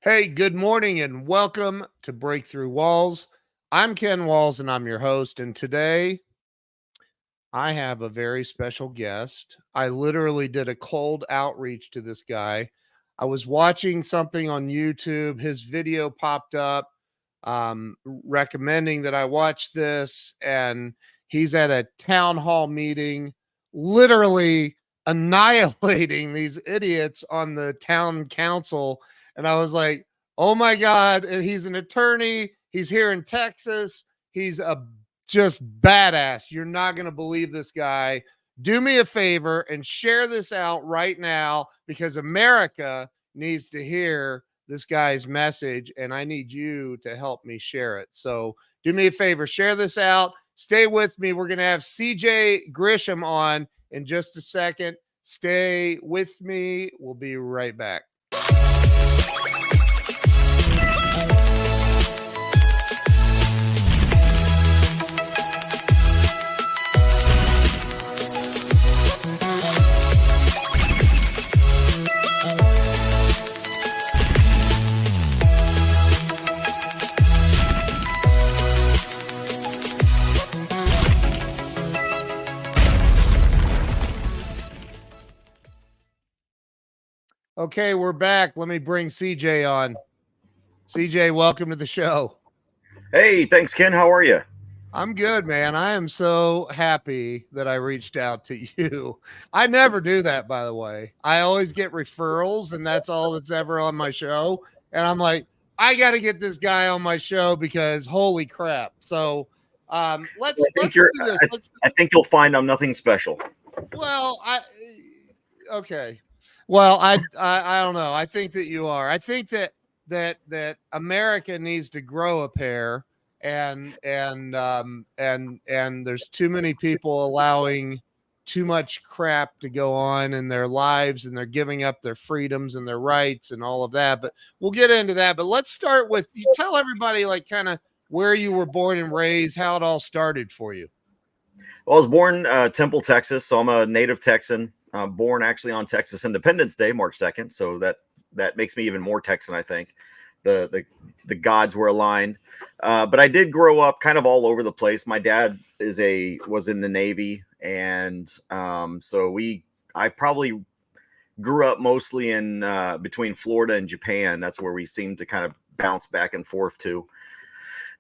Hey, good morning and welcome to Breakthrough Walls. I'm Ken Walls and I'm your host. And today I have a very special guest. I literally did a cold outreach to this guy. I was watching something on YouTube. His video popped up recommending that I watch this. And he's at a town hall meeting, literally annihilating these idiots on the town council. And I was like, oh my God. And he's an attorney. He's here in Texas. He's a just badass. You're not going to believe this guy. Do me a favor and share this out right now because America needs to hear this guy's message and I need you to help me share it. So do me a favor, share this out. Stay with me. We're going to have CJ Grisham on in just a second. Stay with me. We'll be right back. Okay, we're back. Let me bring CJ on. CJ, welcome to the show. Hey, thanks, Ken. How are you? I'm good, man. I am so happy that I reached out to you. I never do that, by the way. I always get referrals, and that's all that's ever on my show. And I'm like, I got to get this guy on my show because holy crap. So let's do this. I think you'll find I'm nothing special. Well, okay. Well, I don't know. I think that you are. I think that America needs to grow a pair, and there's too many people allowing too much crap to go on in their lives, and they're giving up their freedoms and their rights and all of that. But we'll get into that. But let's start with you. Tell everybody like kind of where you were born and raised, how it all started for you. Well, I was born Temple, Texas, so I'm a native Texan. Born actually on Texas Independence Day, March 2nd. So that makes me even more Texan, I think. The gods were aligned. But I did grow up kind of all over the place. My dad was in the Navy, and so I probably grew up mostly in between Florida and Japan. That's where we seemed to kind of bounce back and forth to.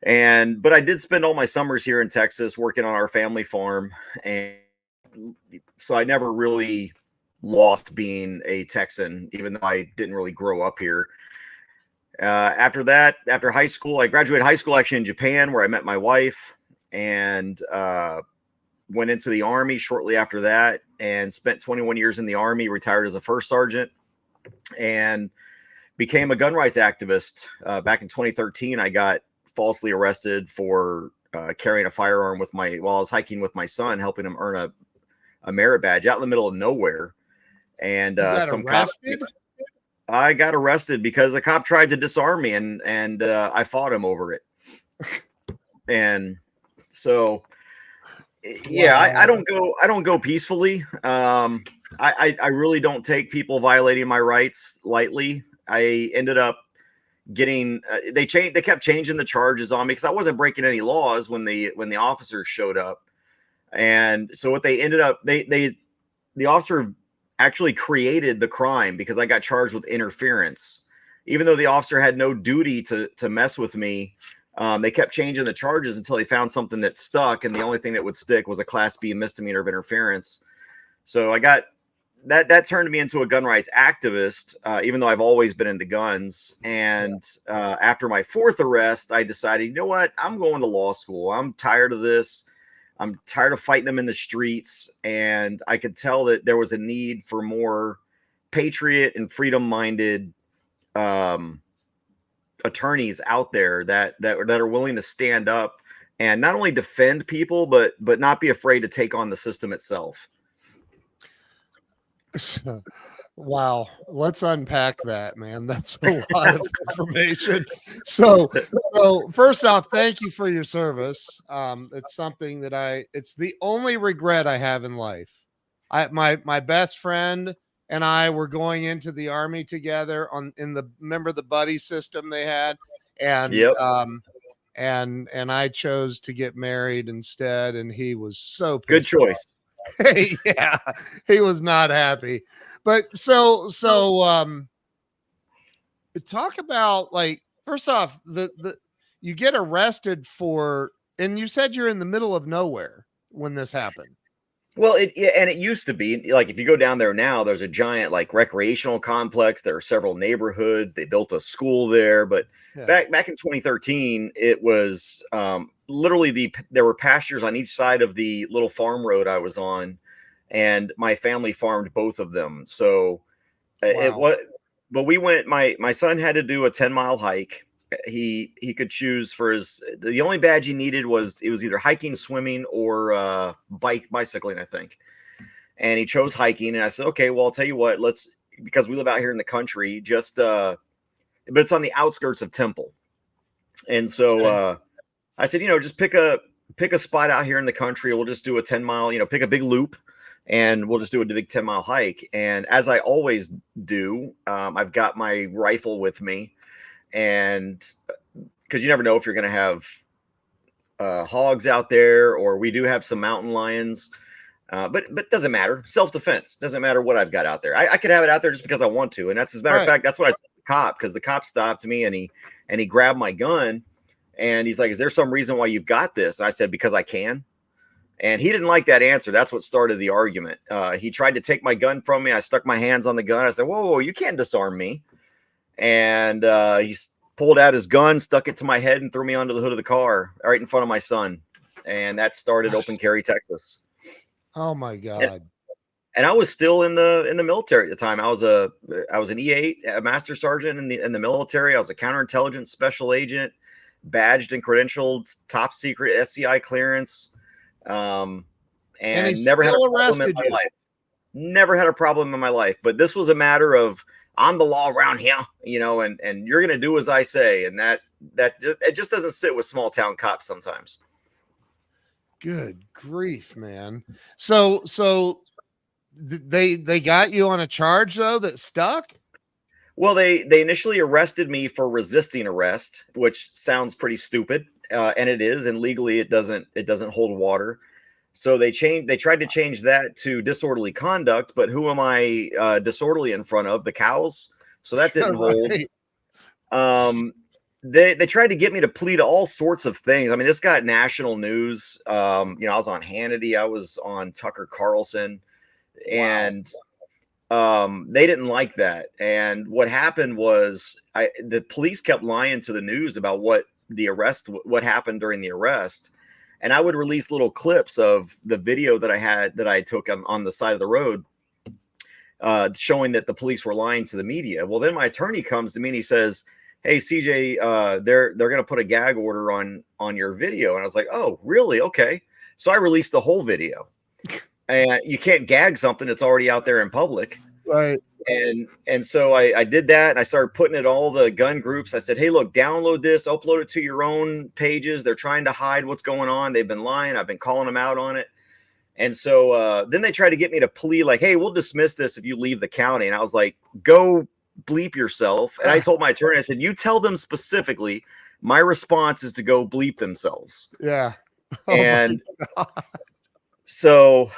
But I did spend all my summers here in Texas working on our family farm, and so I never really lost being a Texan, even though I didn't really grow up here. After high school, I graduated high school actually in Japan, where I met my wife, and went into the Army shortly after that, and spent 21 years in the Army, retired as a first sergeant, and became a gun rights activist. Back in 2013, I got falsely arrested for carrying a firearm while I was hiking with my son, helping him earn a merit badge out in the middle of nowhere. And I got arrested because a cop tried to disarm me, and I fought him over it. And so, yeah, I don't go peacefully. I really don't take people violating my rights lightly. I ended up getting they kept changing the charges on me because I wasn't breaking any laws when the officers showed up. And so what they ended up, the officer actually created the crime because I got charged with interference, even though the officer had no duty to mess with me. They kept changing the charges until they found something that stuck, and the only thing that would stick was a Class B misdemeanor of interference. So I got that turned me into a gun rights activist, even though I've always been into guns. And after my fourth arrest, I decided, you know what, I'm going to law school. I'm tired of this. I'm tired of fighting them in the streets. And I could tell that there was a need for more patriot and freedom-minded attorneys out there that are willing to stand up and not only defend people, but not be afraid to take on the system itself. Wow. Let's unpack that, man. That's a lot of information. So first off, thank you for your service. It's something that it's the only regret I have in life. My best friend and I were going into the army together remember the buddy system they had, and Yep. And I chose to get married instead, and he was so Good pissed choice. off. Yeah, he was not happy. But so talk about, like, first off, the you get arrested for, and you said you're in the middle of nowhere when this happened. Well, it used to be like if you go down there now, there's a giant like recreational complex. There are several neighborhoods. They built a school there, but Yeah. back in 2013, it was literally there were pastures on each side of the little farm road I was on, and my family farmed both of them. So it Wow. was, but we went. My son had to do a 10-mile hike. He could choose for the only badge he needed was either hiking, swimming, or bicycling, I think. And he chose hiking, and I said, okay, well, I'll tell you what, because we live out here in the country, but it's on the outskirts of Temple. And so I said, just pick a spot out here in the country. We'll just do a 10-mile, pick a big loop, and we'll just do a big 10-mile hike. And as I always do, I've got my rifle with me. And because you never know if you're going to have hogs out there, or we do have some mountain lions, but it doesn't matter. Self-defense doesn't matter what I've got out there. I could have it out there just because I want to. And that's, as a matter of fact, that's what I told the cop, because the cop stopped me and he grabbed my gun, and he's like, is there some reason why you've got this? And I said, because I can. And he didn't like that answer. That's what started the argument. He tried to take my gun from me. I stuck my hands on the gun. I said, whoa, you can't disarm me. And he pulled out his gun, stuck it to my head, and threw me onto the hood of the car right in front of my son. And that started Open Carry Texas. Oh my God. And I was still in the military at the time. I was an E8, a master sergeant in the military. I was a counterintelligence special agent, badged and credentialed, top secret SCI clearance. And never had a problem in my life. Never had a problem in my life. But this was a matter of, I'm the law around here, and you're going to do as I say. And that it just doesn't sit with small town cops sometimes. Good grief, man. So they got you on a charge though that stuck? Well, they initially arrested me for resisting arrest, which sounds pretty stupid. And it is, and legally it doesn't hold water. So they tried to change that to disorderly conduct, but who am I disorderly in front of? The cows. So that didn't hold. They tried to get me to plead to all sorts of things. I mean, this got national news. I was on Hannity, I was on Tucker Carlson, and they didn't like that. And what happened was the police kept lying to the news about what happened during the arrest. And I would release little clips of the video that I took on the side of the road, showing that the police were lying to the media. Well, then my attorney comes to me and he says, hey, CJ, they're going to put a gag order on your video. And I was like, oh, really? Okay. So I released the whole video. And you can't gag something that's already out there in public. Right. And so I did that, and I started putting it all the gun groups. I said, hey, look, download this, upload it to your own pages. They're trying to hide what's going on. They've been lying. I've been calling them out on it. And so then they tried to get me to plea, like, hey, we'll dismiss this if you leave the county. And I was like, go bleep yourself. And I told my attorney, I said, you tell them specifically, my response is to go bleep themselves. Yeah. And so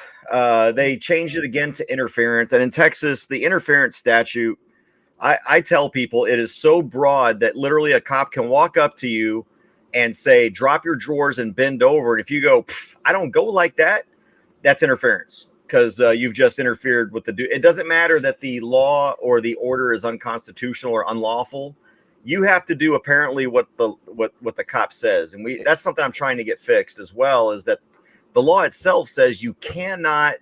they changed it again to interference. And in Texas, the interference statute, I tell people, it is so broad that literally a cop can walk up to you and say, drop your drawers and bend over. And if you go, I don't go like that, that's interference, because you've just interfered with it doesn't matter that the law or the order is unconstitutional or unlawful. You have to do apparently what the cop says. And that's something I'm trying to get fixed as well, is that the law itself says you cannot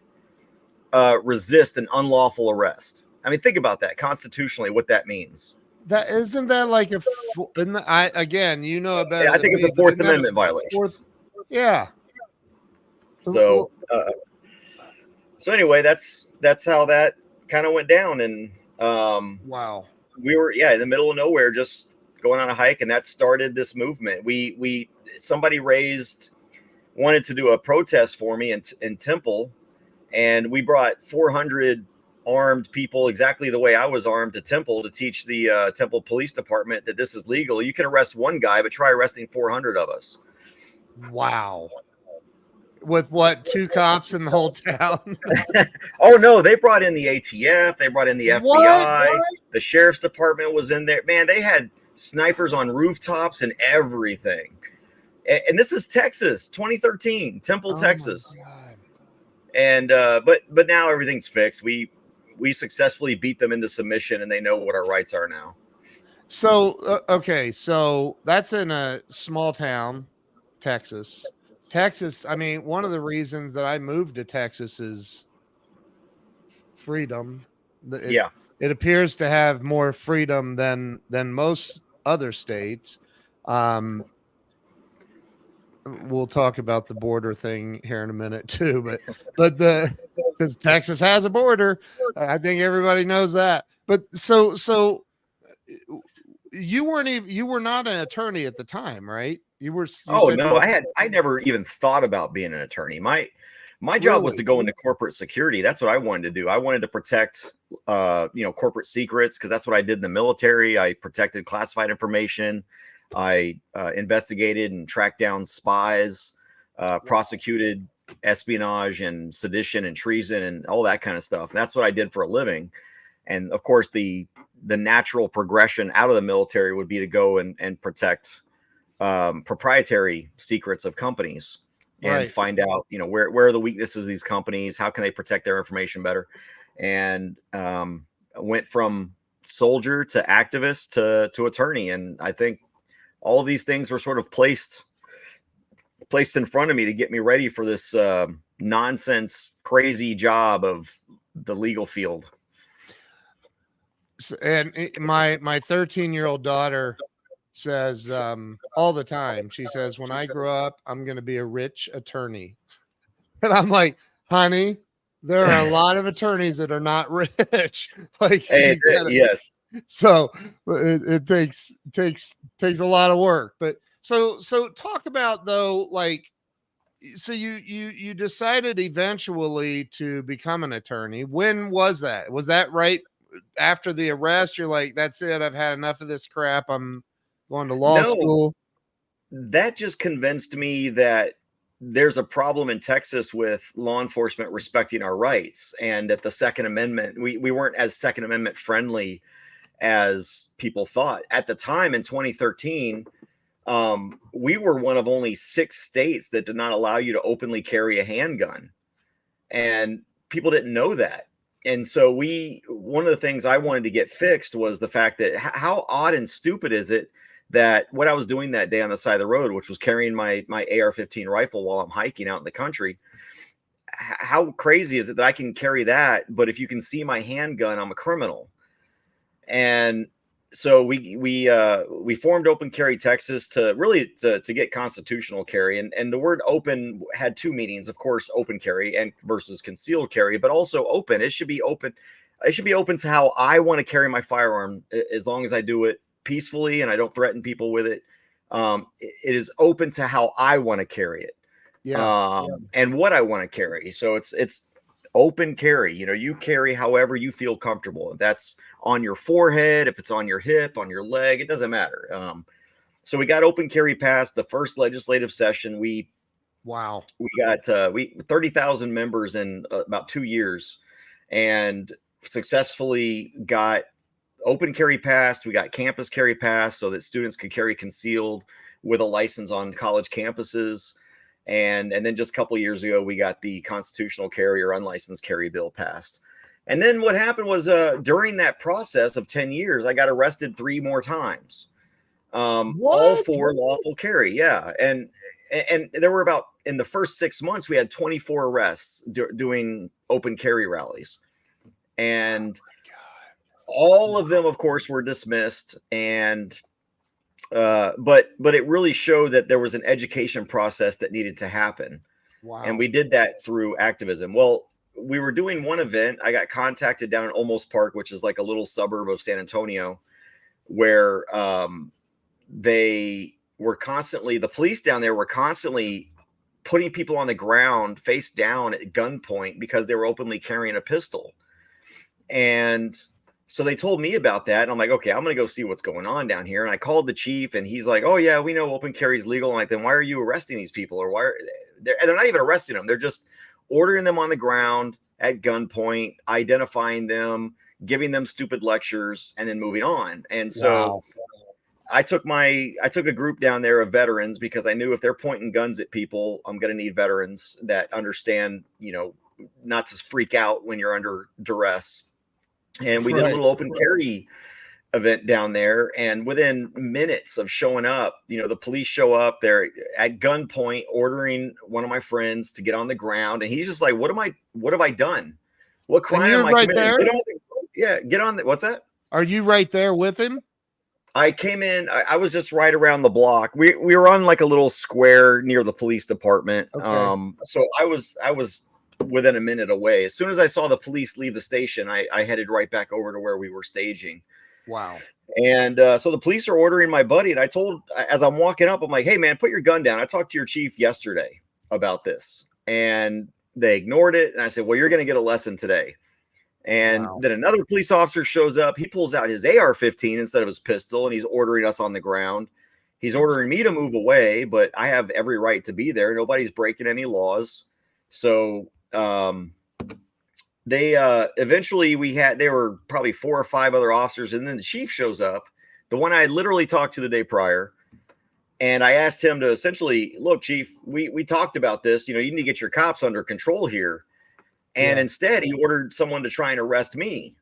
resist an unlawful arrest. I mean, think about that constitutionally, what that means. That isn't that like again, you know about I think it's a Fourth Amendment violation. Yeah. So anyway, that's how that kind of went down. And wow, we were in the middle of nowhere, just going on a hike, and that started this movement. Somebody wanted to do a protest for me in Temple, and we brought 400 armed people exactly the way I was armed to Temple to teach the Temple Police Department that this is legal. You can arrest one guy, but try arresting 400 of us. Wow. With what, 2 cops in the whole town? Oh no, they brought in the ATF, they brought in the FBI, What? the sheriff's department was in there. Man, they had snipers on rooftops and everything. And this is Texas, 2013, Temple, Texas. And but now everything's fixed. We successfully beat them into submission, and they know what our rights are now. So okay, so that's in a small town, Texas. I mean, one of the reasons that I moved to Texas is freedom. It appears to have more freedom than most other states. We'll talk about the border thing here in a minute too, but because Texas has a border, I think everybody knows that. But so you were not an attorney at the time, right? I never even thought about being an attorney. My job was to go into corporate security. That's what I wanted to do. I wanted to protect corporate secrets, because that's what I did in the military. I protected classified information. I investigated and tracked down spies, prosecuted espionage and sedition and treason and all that kind of stuff. And that's what I did for a living. And of course, the natural progression out of the military would be to go and protect proprietary secrets of companies and find out, where are the weaknesses of these companies? How can they protect their information better? And went from soldier to activist to attorney. And I think all of these things were sort of placed in front of me to get me ready for this nonsense, crazy job of the legal field. And my 13-year-old daughter says all the time, she says, when I grow up, I'm going to be a rich attorney. And I'm like, honey, there are a lot of attorneys that are not rich. Like, yes. So it takes a lot of work. But so talk about, though, like, so you decided eventually to become an attorney. When was that? Was that right after the arrest? You're like, that's it, I've had enough of this crap, I'm going to law school? That just convinced me that there's a problem in Texas with law enforcement respecting our rights, and that the Second Amendment, we weren't as Second Amendment friendly as people thought. At the time in 2013, we were one of only 6 states that did not allow you to openly carry a handgun, and people didn't know that. And so one of the things I wanted to get fixed was the fact that how odd and stupid is it that what I was doing that day on the side of the road, which was carrying my AR-15 rifle while I'm hiking out in the country, how crazy is it that I can carry that, but if you can see my handgun, I'm a criminal? And so we formed Open Carry Texas to get constitutional carry, and the word open had 2 meanings, of course, open carry and versus concealed carry, but also open. It should be open. It should be open to how I want to carry my firearm, as long as I do it peacefully and I don't threaten people with it. It is open to how I want to carry it, and what I want to carry. So it's open carry. You carry however you feel comfortable. If that's on your forehead, if it's on your hip, on your leg, it doesn't matter. So we got open carry passed the first legislative session. We got 30,000 members in about 2 years, and successfully got open carry passed. We got campus carry passed so that students could carry concealed with a license on college campuses. And then just a couple of years ago, we got the constitutional carry or unlicensed carry bill passed. And then what happened was, during that process of 10 years, I got arrested 3 more times, all for lawful carry. Yeah. And there were about, in the first 6 months, we had 24 arrests doing open carry rallies. And all of them, of course, were dismissed. And but it really showed that there was an education process that needed to happen. Wow. And we did that through activism. Well, we were doing one event. I got contacted down in Olmos Park, which is like a little suburb of San Antonio, where the police down there were constantly putting people on the ground face down at gunpoint because they were openly carrying a pistol. And so they told me about that. And I'm like, okay, I'm going to go see what's going on down here. And I called the chief and he's like, oh yeah, we know open carry is legal. I'm like, then why are you arresting these people? Or why are they're not even arresting them. They're just ordering them on the ground at gunpoint, identifying them, giving them stupid lectures, and then moving on. And so I took a group down there of veterans because I knew if they're pointing guns at people, I'm going to need veterans that understand, not to freak out when you're under duress. And we did a little open carry event down there. And within minutes of showing up, the police show up there at gunpoint, ordering one of my friends to get on the ground. And he's just like, what have I done? What crime am I committing? Get on. What's that? Are you right there with him? I came in. I was just right around the block. We were on like a little square near the police department. Okay. So I was within a minute away. As soon as I saw the police leave the station, I headed right back over to where we were staging. Wow. And so the police are ordering my buddy, and I told, as I'm walking up, I'm like, hey man, put your gun down. I talked to your chief yesterday about this, and they ignored it. And I said, well, you're going to get a lesson today. And then another police officer shows up. He pulls out his AR-15 instead of his pistol, and he's ordering us on the ground. He's ordering me to move away, but I have every right to be there. Nobody's breaking any laws. So they eventually there were probably 4 or 5 other officers, and then the chief shows up, the one I had literally talked to the day prior. And I asked him to essentially, look, chief, we talked about this. You need to get your cops under control here. And instead, he ordered someone to try and arrest me.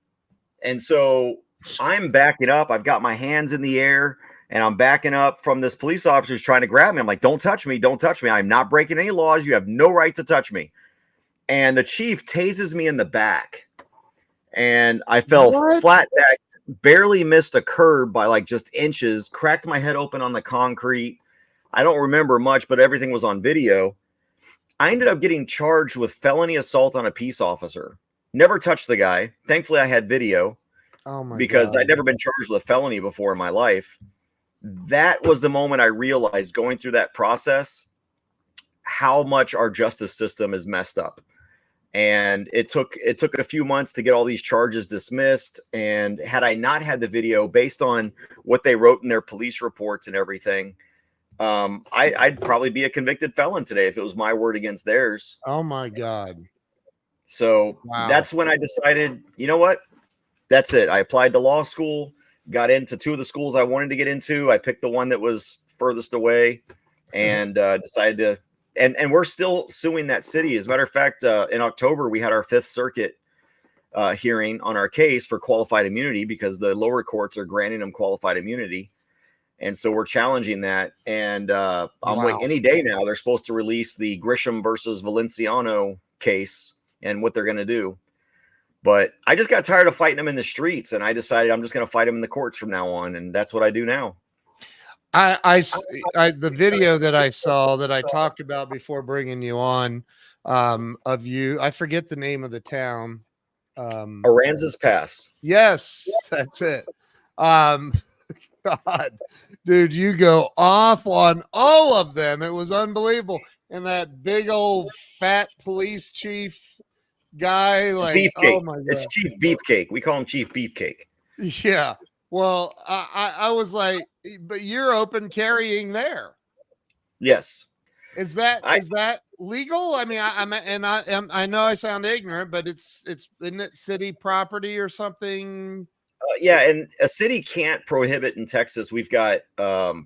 And so I'm backing up. I've got my hands in the air, and I'm backing up from this police officer who's trying to grab me. I'm like, don't touch me. Don't touch me. I'm not breaking any laws. You have no right to touch me. And the chief tases me in the back. And I fell flat back, barely missed a curb by like just inches, cracked my head open on the concrete. I don't remember much, but everything was on video. I ended up getting charged with felony assault on a peace officer. Never touched the guy. Thankfully, I had video. Oh my because God. I'd never been charged with a felony before in my life. That was the moment I realized, going through that process, how much our justice system is messed up. And it took a few months to get all these charges dismissed. And had I not had the video, based on what they wrote in their police reports and everything, I'd probably be a convicted felon today if it was my word against theirs. Oh my God. So that's when I decided, you know what? That's it. I applied to law school, got into 2 of the schools I wanted to get into. I picked the one that was furthest away, and decided to, and we're still suing that city. As a matter of fact, in October, we had our 5th Circuit hearing on our case for qualified immunity, because the lower courts are granting them qualified immunity. And so we're challenging that. And I'm waiting any day now. They're supposed to release the Grisham versus Valenciano case and what they're going to do. But I just got tired of fighting them in the streets, and I decided I'm just going to fight them in the courts from now on. And that's what I do now. The video that I saw that I talked about before bringing you on, of you, I forget the name of the town. Aransas Pass. Yes, that's it. God, dude, you go off on all of them. It was unbelievable. And that big old fat police chief guy, like, Beefcake. Oh my God. It's Chief Beefcake. We call him Chief Beefcake. Yeah. Well, I was like, but you're open carrying there. Yes. Is that legal? I mean, I know I sound ignorant, but isn't it city property or something? Yeah, and a city can't prohibit in Texas. We've got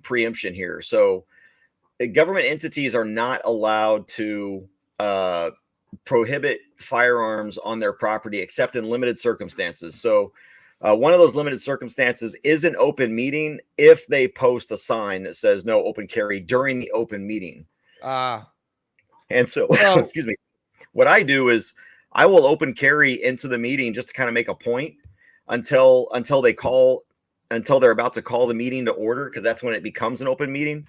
preemption here. So government entities are not allowed to prohibit firearms on their property except in limited circumstances. So one of those limited circumstances is an open meeting if they post a sign that says no open carry during the open meeting. And so, excuse me, what I do is I will open carry into the meeting just to kind of make a point until they're about to call the meeting to order, because that's when it becomes an open meeting.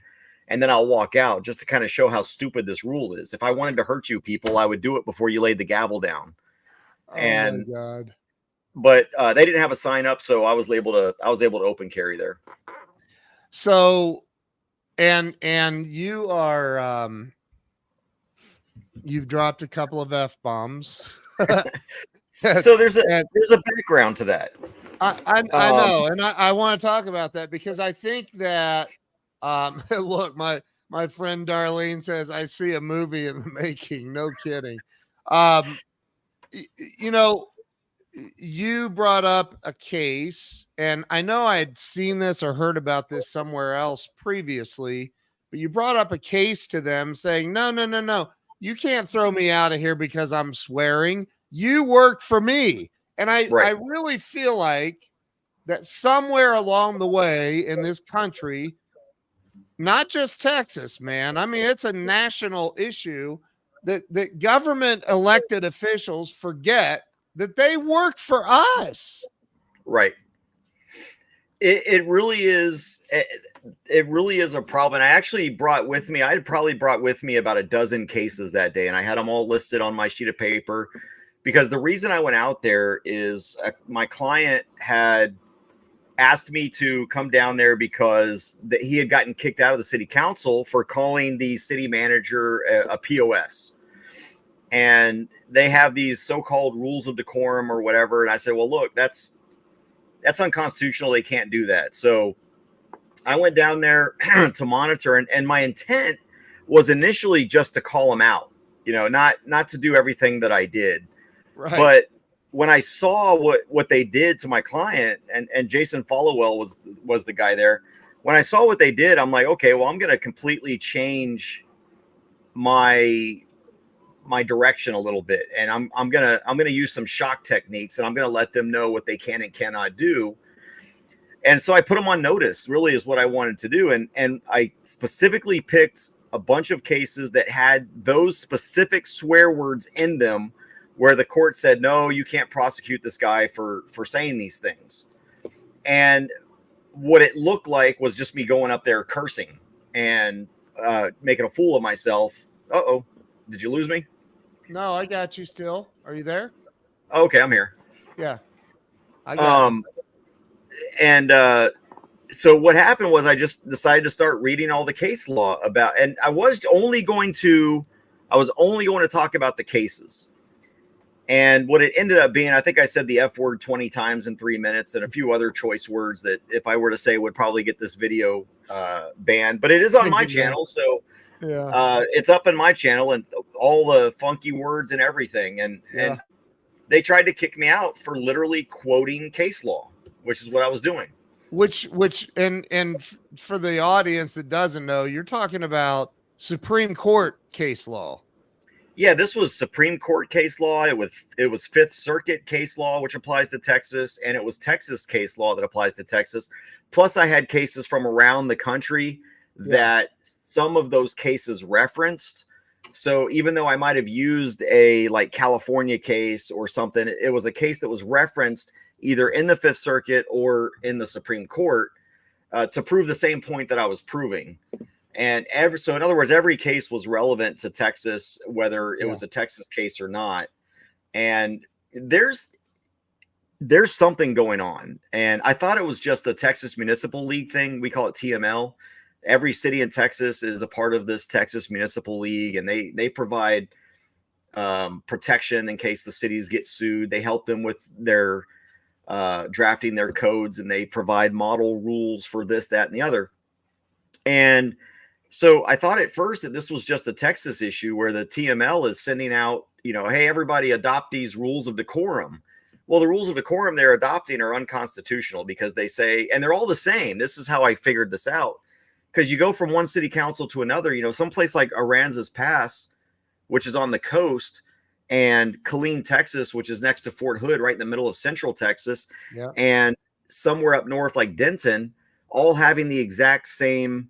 And then I'll walk out just to kind of show how stupid this rule is. If I wanted to hurt you people, I would do it before you laid the gavel down. Oh my God. But they didn't have a sign up, so I was able to open carry there. So, and you are, you've dropped a couple of F-bombs. So there's And a background to that. I know, and I want to talk about that because I think that look, my friend Darlene says I see a movie in the making. No kidding. Um, you know, you brought up a case, and I know I had seen this or heard about this somewhere else previously, but you brought up a case to them saying, no, no, no, no, you can't throw me out of here because I'm swearing. You work for me. And I Right. really feel like that somewhere along the way in this country, not just Texas, man. I mean, it's a national issue that government elected officials forget that they work for us. Right. It really is. It really is a problem. I actually brought with me, I had probably brought with me about a dozen cases that day, and I had them all listed on my sheet of paper because the reason I went out there is my client had asked me to come down there because he had gotten kicked out of the city council for calling the city manager a POS. And they have these so-called rules of decorum or whatever. And I said, well, look, that's unconstitutional. They can't do that. So I went down there to monitor, and my intent was initially just to call him out, not to do everything that I did. Right. But when I saw what they did to my client, and Jason Followell was the guy there, when I saw what they did, I'm like, okay, well, I'm going to completely change my direction a little bit, and I'm gonna use some shock techniques, and I'm gonna let them know what they can and cannot do. And so I put them on notice, really is what I wanted to do. And I specifically picked a bunch of cases that had those specific swear words in them where the court said, no, you can't prosecute this guy for saying these things. And what it looked like was just me going up there cursing and making a fool of myself. Uh-oh, did you lose me? No, I got you still. Are you there? Okay, I'm here. Yeah. I got you. And so what happened was I just decided to start reading all the case law about, and I was only going to talk about the cases. And what it ended up being, I think I said the F word 20 times in 3 minutes and a few other choice words that if I were to say would probably get this video banned, but it is on my channel. So yeah, it's up in my channel and all the funky words and everything. And they tried to kick me out for literally quoting case law, which is what I was doing. Which and for the audience that doesn't know, you're talking about Supreme Court case law. Yeah, this was Supreme Court case law. It was Fifth Circuit case law, which applies to Texas, and it was Texas case law that applies to Texas. Plus, I had cases from around the country that some of those cases referenced. So even though I might have used a like California case or something, it was a case that was referenced either in the Fifth Circuit or in the Supreme Court to prove the same point that I was proving. And so in other words, every case was relevant to Texas, whether it was a Texas case or not. And there's something going on. And I thought it was just a Texas Municipal League thing. We call it TML. Every city in Texas is a part of this Texas Municipal League, and they provide protection in case the cities get sued. They help them with their drafting their codes, and they provide model rules for this, that, and the other. And so I thought at first that this was just a Texas issue where the TML is sending out, hey, everybody adopt these rules of decorum. Well, the rules of decorum they're adopting are unconstitutional because they say, and they're all the same. This is how I figured this out. Because you go from one city council to another, someplace like Aransas Pass, which is on the coast, and Killeen, Texas, which is next to Fort Hood, right in the middle of Central Texas, and somewhere up north like Denton, all having the exact same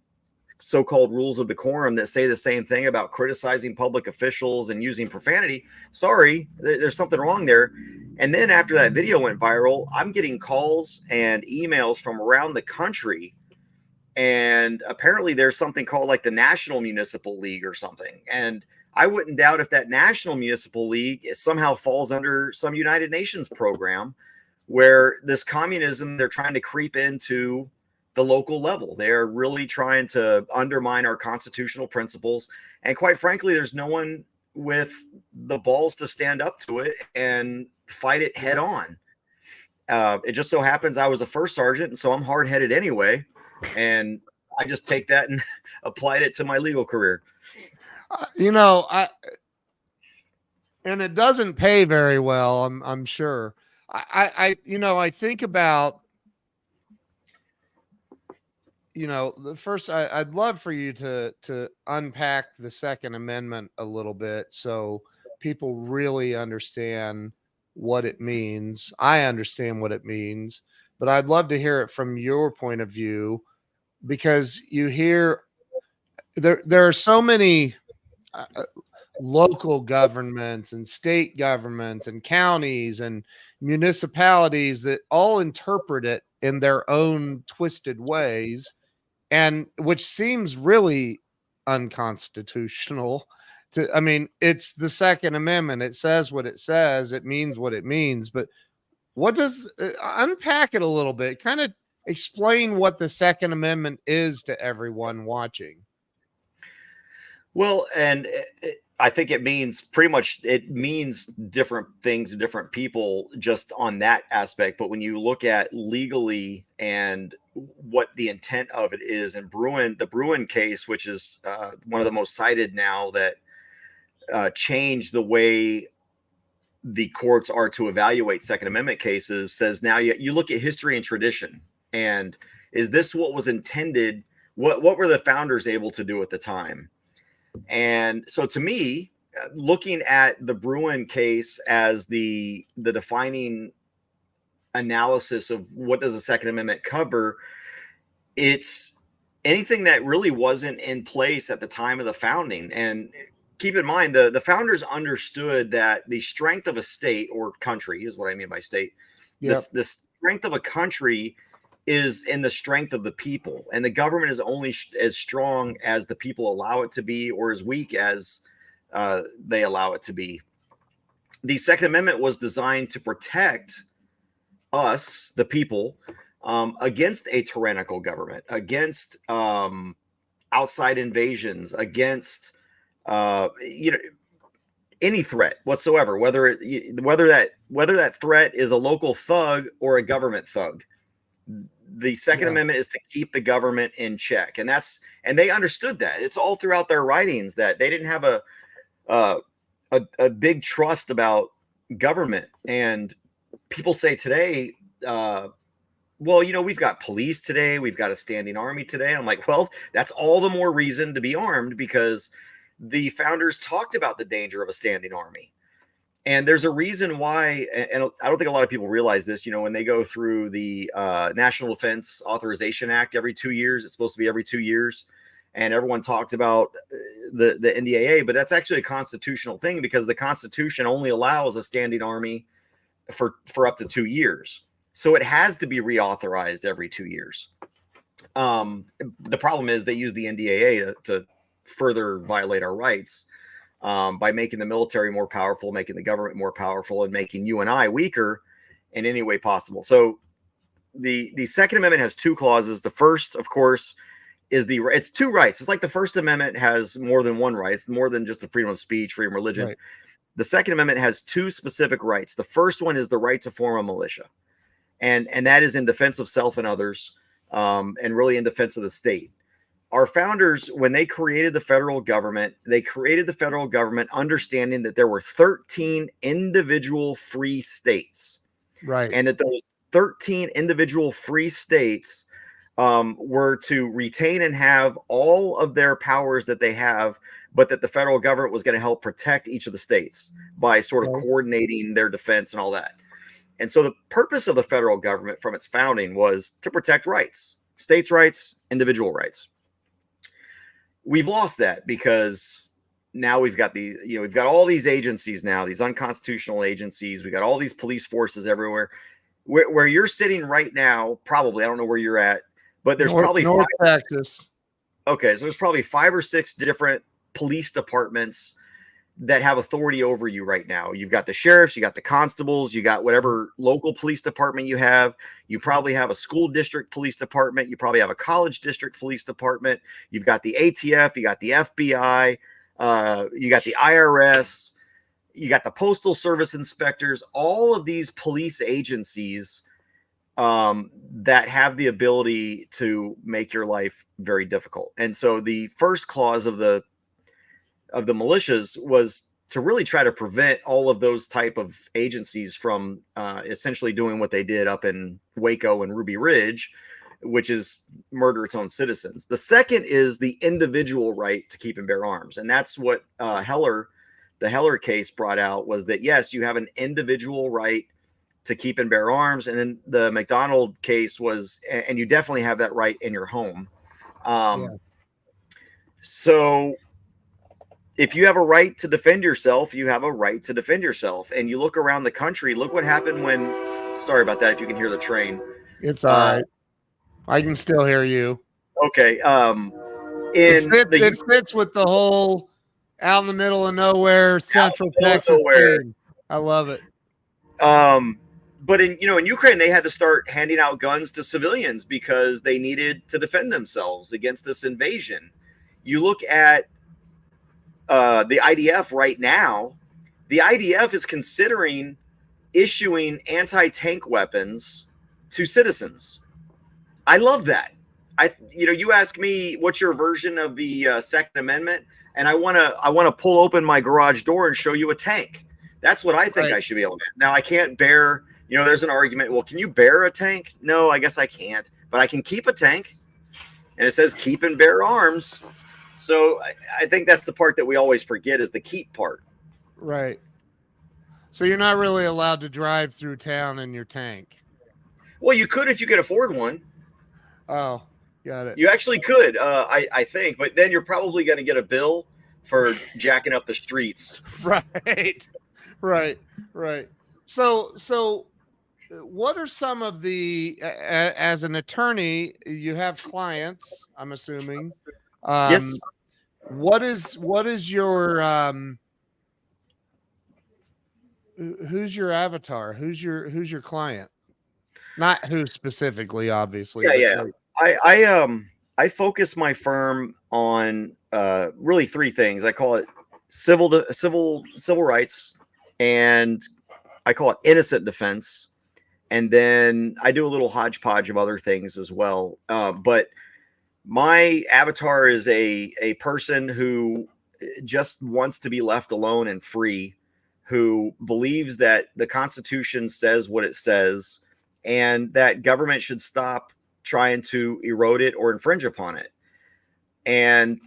so-called rules of decorum that say the same thing about criticizing public officials and using profanity. Sorry, there's something wrong there. And then after that video went viral, I'm getting calls and emails from around the country. And apparently there's something called like the National Municipal League or something. And I wouldn't doubt if that National Municipal League somehow falls under some United Nations program where this communism, they're trying to creep into the local level. They're really trying to undermine our constitutional principles. And quite frankly, there's no one with the balls to stand up to it and fight it head on. It just so happens I was a first sergeant, and so I'm hard-headed anyway, and I just take that and applied it to my legal career. And it doesn't pay very well, I'm sure. I think about, the first, I'd love for you to unpack the Second Amendment a little bit so people really understand what it means. I understand what it means, but I'd love to hear it from your point of view, because you hear there are so many local governments and state governments and counties and municipalities that all interpret it in their own twisted ways, and which seems really unconstitutional. It's the Second Amendment. It says what it says. It means what it means. But what does unpack it a little bit? Kind of explain what the Second Amendment is to everyone watching. Well, and I think it means different things to different people just on that aspect. But when you look at legally and what the intent of it is, and the Bruin case, which is one of the most cited now, that changed the way the courts are to evaluate Second Amendment cases, says now you look at history and tradition, and is this what was intended? What were the founders able to do at the time? And so to me, looking at the Bruin case as the defining analysis of what does the Second Amendment cover, it's anything that really wasn't in place at the time of the founding. And keep in mind, the founders understood that the strength of a state or country is what I mean by state. Yep. The strength of a country is in the strength of the people, and the government is only as strong as the people allow it to be, or as weak as they allow it to be. The Second Amendment was designed to protect us, the people, against a tyrannical government, against outside invasions, against any threat whatsoever, whether that threat is a local thug or a government thug. The Second Amendment is to keep the government in check, and they understood that. It's all throughout their writings that they didn't have a big trust about government. And people say today, well, we've got police today, we've got a standing army today. I'm like, well, that's all the more reason to be armed, because the founders talked about the danger of a standing army. And there's a reason why, and I don't think a lot of people realize this, when they go through the National Defense Authorization Act every 2 years, it's supposed to be every 2 years. And everyone talked about the NDAA, but that's actually a constitutional thing, because the Constitution only allows a standing army for up to 2 years. So it has to be reauthorized every 2 years. The problem is they use the NDAA to further violate our rights. By making the military more powerful, making the government more powerful, and making you and I weaker in any way possible. So the Second Amendment has two clauses. The first, of course, is it's two rights. It's like the First Amendment has more than one right. It's more than just the freedom of speech, freedom of religion. Right. The Second Amendment has two specific rights. The first one is the right to form a militia. And that is in defense of self and others, and really in defense of the state. Our founders, when they created the federal government, understanding that there were 13 individual free states. Right. And that those 13 individual free states were to retain and have all of their powers that they have, but that the federal government was going to help protect each of the states by sort of coordinating their defense and all that. And so the purpose of the federal government from its founding was to protect rights, states' rights, individual rights. We've lost that because now we've got we've got all these agencies now, these unconstitutional agencies. We got all these police forces everywhere. Where you're sitting right now, probably, I don't know where you're at, but there's probably North Texas. Okay, so there's probably 5 or 6 different police departments that have authority over you right now. You've got the sheriffs, you got the constables, you got whatever local police department you have. You probably have a school district police department. You probably have a college district police department. You've got the ATF, you got the FBI, you got the IRS. you got the Postal Service inspectors, all of these police agencies that have the ability to make your life very difficult. And so the first clause of the militias was to really try to prevent all of those type of agencies from essentially doing what they did up in Waco and Ruby Ridge, which is murder its own citizens. The second is the individual right to keep and bear arms. And that's what the Heller case brought out, was that, yes, you have an individual right to keep and bear arms. And then the McDonald case was, and you definitely have that right in your home. So if you have a right to defend yourself, you have a right to defend yourself. And you look around the country, look what happened when, sorry about that, if you can hear the train. It's all right. I can still hear you. Okay. It fits with the whole out in the middle of nowhere, Central Texas thing. I love it. But in Ukraine, they had to start handing out guns to civilians because they needed to defend themselves against this invasion. You look at the IDF right now. The IDF is considering issuing anti-tank weapons to citizens. I love that. You ask me what's your version of the Second Amendment, and I want to pull open my garage door and show you a tank. That's what I think I should be able to do. Now, I can't bear, there's an argument. Well, can you bear a tank? No, I guess I can't, but I can keep a tank. And it says keep and bear arms. So I think that's the part that we always forget, is the keep part. Right. So you're not really allowed to drive through town in your tank. Well, you could if you could afford one. Oh, got it. You actually could, I think, but then you're probably going to get a bill for jacking up the streets. Right. So what are some of the, as an attorney, you have clients, I'm assuming. Yes. What is your, who's your avatar? Who's your client? Not who specifically, obviously. Yeah. I focus my firm on really three things. I call it civil rights, and I call it innocent defense, and then I do a little hodgepodge of other things as well. But my avatar is a person who just wants to be left alone and free, who believes that the Constitution says what it says, and that government should stop trying to erode it or infringe upon it. And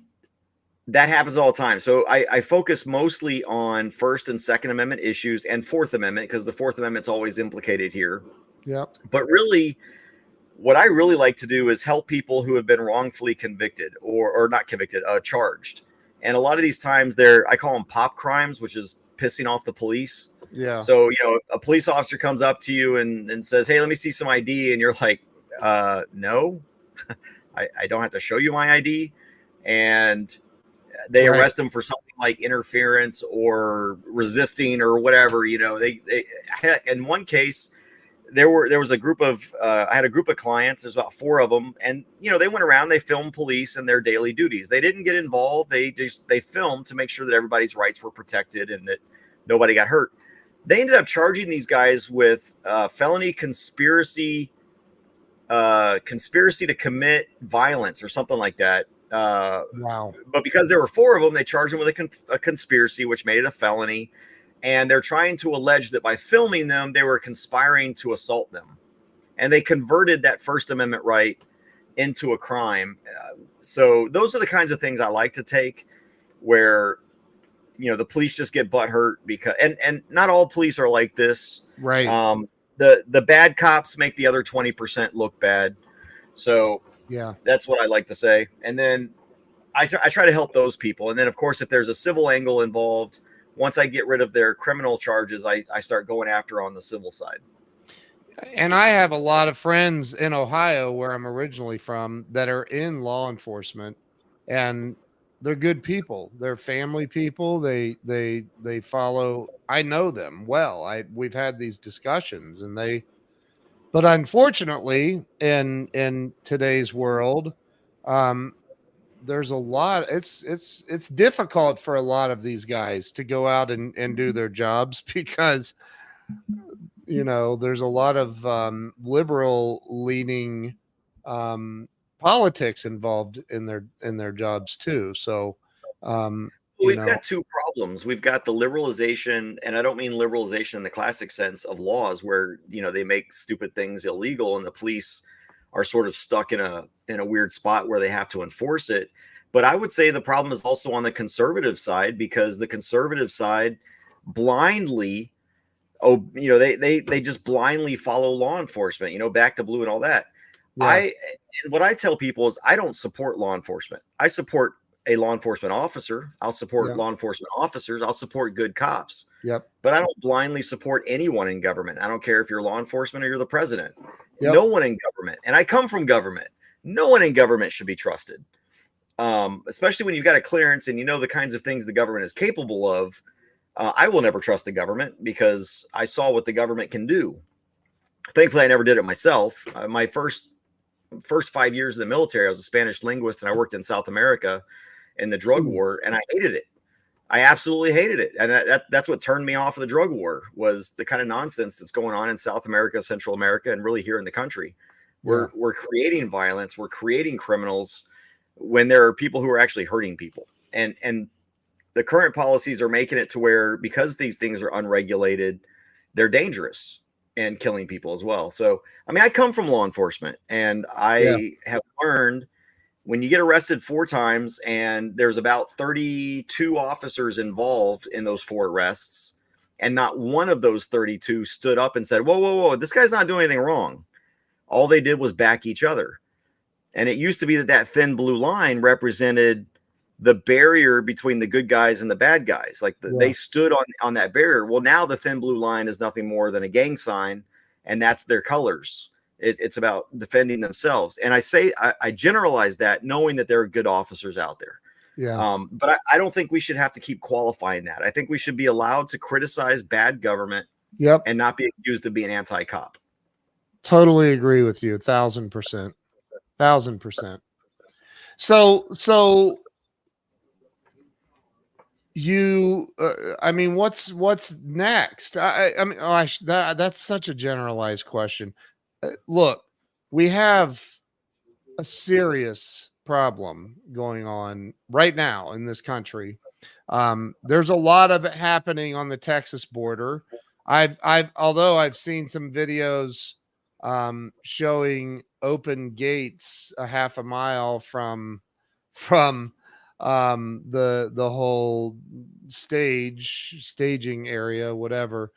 that happens all the time. So I focus mostly on First and Second Amendment issues and Fourth Amendment, because the Fourth Amendment's always implicated here. Yep. But really, what I really like to do is help people who have been wrongfully convicted or not convicted, charged. And a lot of these times I call them pop crimes, which is pissing off the police. Yeah. So, a police officer comes up to you and says, "Hey, let me see some ID." And you're like, no, I don't have to show you my ID. And they arrest them for something like interference or resisting or whatever. They heck, in one case, there was a group of, I had a group of clients, there's about 4 of them. And, they went around, they filmed police and their daily duties. They didn't get involved. They filmed to make sure that everybody's rights were protected and that nobody got hurt. They ended up charging these guys with felony conspiracy to commit violence or something like that. Wow. But because there were 4 of them, they charged them with a conspiracy, which made it a felony. And they're trying to allege that by filming them, they were conspiring to assault them. And they converted that First Amendment right into a crime. So those are the kinds of things I like to take, where, the police just get butthurt because, and not all police are like this. Right. The bad cops make the other 20% look bad. So yeah, that's what I like to say. And then I try to help those people. And then, of course, if there's a civil angle involved, once I get rid of their criminal charges, I start going after on the civil side. And I have a lot of friends in Ohio, where I'm originally from, that are in law enforcement, and they're good people. They're family people. They follow. I know them well. We've had these discussions, but unfortunately, in today's world, there's a lot. It's difficult for a lot of these guys to go out and do their jobs because there's a lot of liberal leaning politics involved in their jobs too. So We've got two problems. We've got the liberalization, and I don't mean liberalization in the classic sense of laws where, they make stupid things illegal and the police are sort of stuck in a weird spot where they have to enforce it. But I would say the problem is also on the conservative side, because the conservative side blindly, they just blindly follow law enforcement, back to blue and all that. Yeah. And what I tell people is I don't support law enforcement. I support a law enforcement officer. I'll support law enforcement officers. I'll support good cops. Yep. But I don't blindly support anyone in government. I don't care if you're law enforcement or you're the president. Yep. No one in government, and I come from government, no one in government should be trusted. Especially when you've got a clearance and the kinds of things the government is capable of. I will never trust the government because I saw what the government can do. Thankfully, I never did it myself. My first 5 years in the military, I was a Spanish linguist and I worked in South America in the drug war, and I hated it. I absolutely hated it. And that's what turned me off of the drug war, was the kind of nonsense that's going on in South America, Central America, and really here in the country. We're creating violence. We're creating criminals when there are people who are actually hurting people. And the current policies are making it to where, because these things are unregulated, they're dangerous and killing people as well. So, I mean, I come from law enforcement, and I have learned when you get arrested 4 times and there's about 32 officers involved in those 4 arrests, and not one of those 32 stood up and said, whoa, this guy's not doing anything wrong. All they did was back each other. And it used to be that thin blue line represented the barrier between the good guys and the bad guys. Like they stood on that barrier. Well, now the thin blue line is nothing more than a gang sign, and that's their colors. It's about defending themselves. And I generalize that, knowing that there are good officers out there. Yeah. But I don't think we should have to keep qualifying that. I think we should be allowed to criticize bad government and not be accused of being anti-cop. Totally agree with you. 1,000%. 1,000%. So you, I mean, what's next? I mean, that's such a generalized question. Look, we have a serious problem going on right now in this country. There's a lot of it happening on the Texas border. Although I've seen some videos showing open gates a half a mile from the whole staging area, whatever.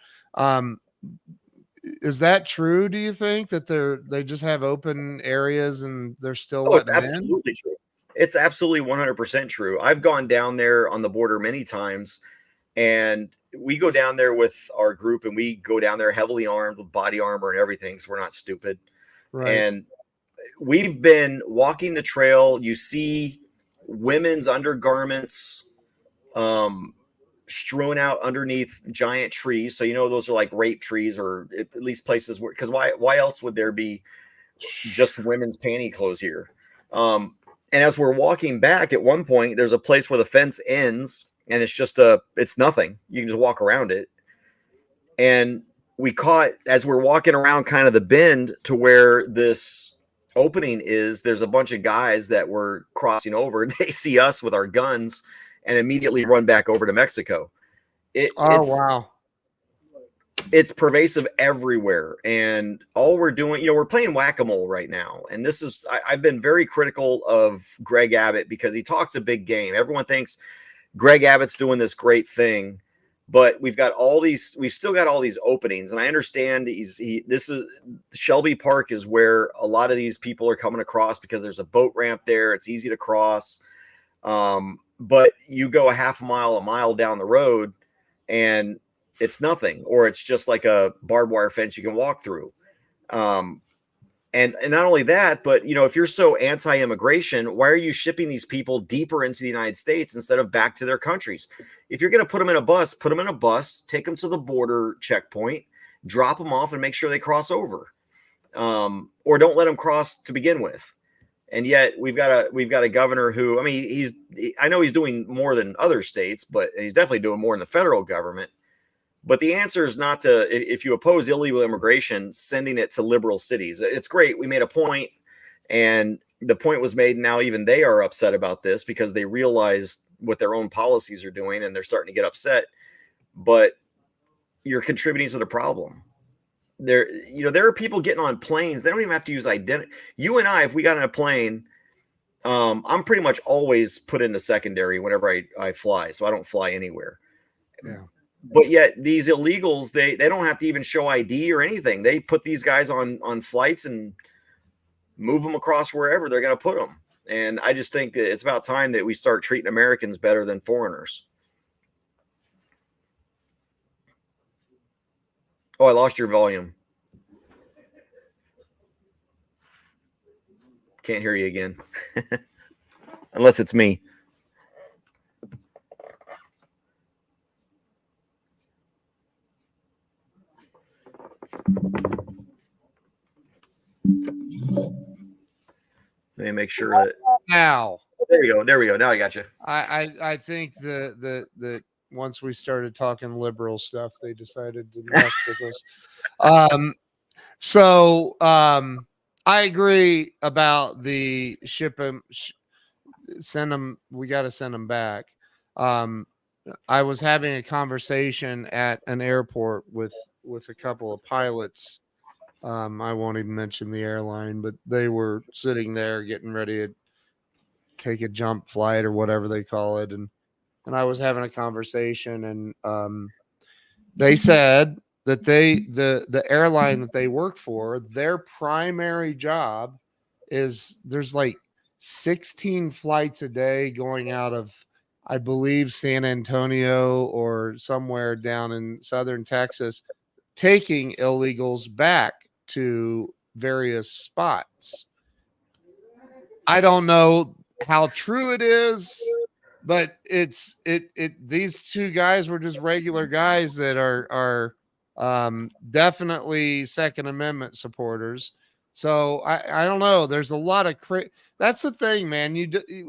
Is that true? Do you think that they just have open areas and they're still letting it's absolutely true. It's absolutely 100% true. I've gone down there on the border many times, and we go down there with our group, and we go down there heavily armed with body armor and everything, so we're not stupid. Right. And we've been walking the trail. You see women's undergarments strewn out underneath giant trees, so those are like rape trees, or at least places where, because why else would there be just women's panty clothes here? And as we're walking back, at one point there's a place where the fence ends, and it's nothing. You can just walk around it. And we caught, as we're walking around kind of the bend to where this opening is, there's a bunch of guys that were crossing over. They see us with our guns and immediately run back over to Mexico. Wow. It's pervasive everywhere. And all we're doing, we're playing whack-a-mole right now. And I've been very critical of Greg Abbott because he talks a big game. Everyone thinks Greg Abbott's doing this great thing, but we've still got all these openings. And I understand Shelby Park is where a lot of these people are coming across because there's a boat ramp there. It's easy to cross. But you go a mile down the road and it's nothing, or it's just like a barbed wire fence you can walk through. And not only that, but if you're so anti-immigration, why are you shipping these people deeper into the United States instead of back to their countries? If you're going to put them in a bus, take them to the border checkpoint, drop them off, and make sure they cross over. Or don't let them cross to begin with. And yet we've got a governor who, I mean, I know he's doing more than other states, but he's definitely doing more in the federal government. But the answer is not to, if you oppose illegal immigration, sending it to liberal cities. It's great. We made a point, and the point was made. Now even they are upset about this because they realize what their own policies are doing, and they're starting to get upset. But you're contributing to the problem. There are people getting on planes. They don't even have to use identity. You and I, if we got on a plane, I'm pretty much always put into secondary whenever I fly. So I don't fly anywhere. Yeah. But yet these illegals, they don't have to even show ID or anything. They put these guys on flights and move them across wherever they're going to put them. And I just think that it's about time that we start treating Americans better than foreigners. Oh, I lost your volume. Can't hear you again. Unless it's me. Let me make sure that Now. There we go. Now I got you. I think the once we started talking liberal stuff, they decided to mess with us. I agree about the send them. We got to send them back. I was having a conversation at an airport with a couple of pilots. I won't even mention the airline, but they were sitting there getting ready to take a jump flight or whatever they call it. And I was having a conversation, and they said that the airline that they work for, their primary job is there's like 16 flights a day going out of, I believe, San Antonio or somewhere down in southern Texas, taking illegals back to various spots. I don't know how true it is, but these two guys were just regular guys that are definitely Second Amendment supporters. So I don't know. There's a lot of that's the thing, man.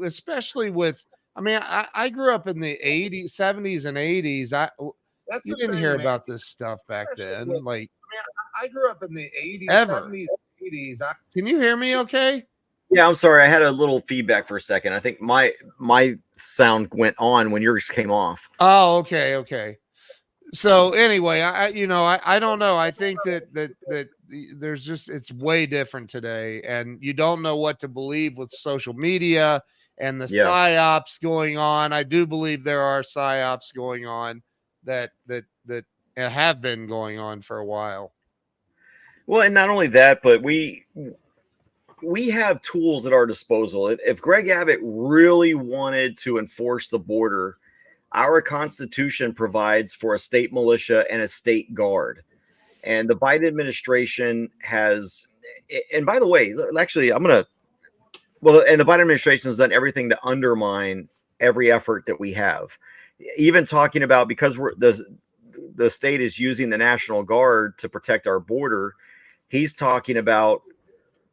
Especially with, I mean, I grew up in the 80s, 70s and 80s. You didn't hear about this stuff back then. Like, I grew up in the 80s, 70s, 80s. Can you hear me okay? Yeah, I'm sorry. I had a little feedback for a second. I think my sound went on when yours came off. Oh, okay. So anyway, I don't know. I think that there's just, it's way different today, and you don't know what to believe with social media and the psyops going on. I do believe there are psyops going on that have been going on for a while. Well, and not only that, but we have tools at our disposal. If Greg Abbott really wanted to enforce the border, our Constitution provides for a state militia and a state guard. And the Biden administration has, and by the way, actually, and the Biden administration has done everything to undermine every effort that we have. Even talking about, because the state is using the National Guard to protect our border, he's talking about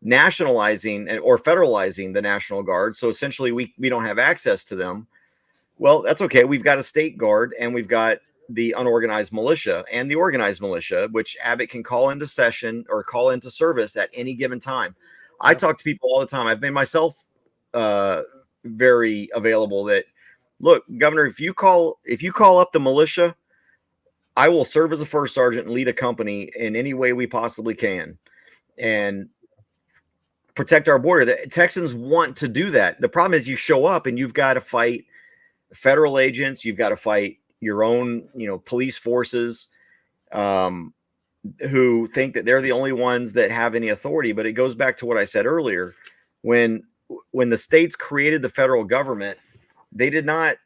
nationalizing or federalizing the National Guard. So essentially we don't have access to them. Well, that's okay. We've got a state guard, and we've got the unorganized militia and the organized militia, which Abbott can call into session or call into service at any given time. I talk to people all the time. I've made myself very available that, look, Governor, if you call up the militia, I will serve as a first sergeant and lead a company in any way we possibly can and protect our border. The Texans want to do that. The problem is you show up and you've got to fight federal agents. You've got to fight your own, police forces who think that they're the only ones that have any authority. But it goes back to what I said earlier. When the states created the federal government, they did not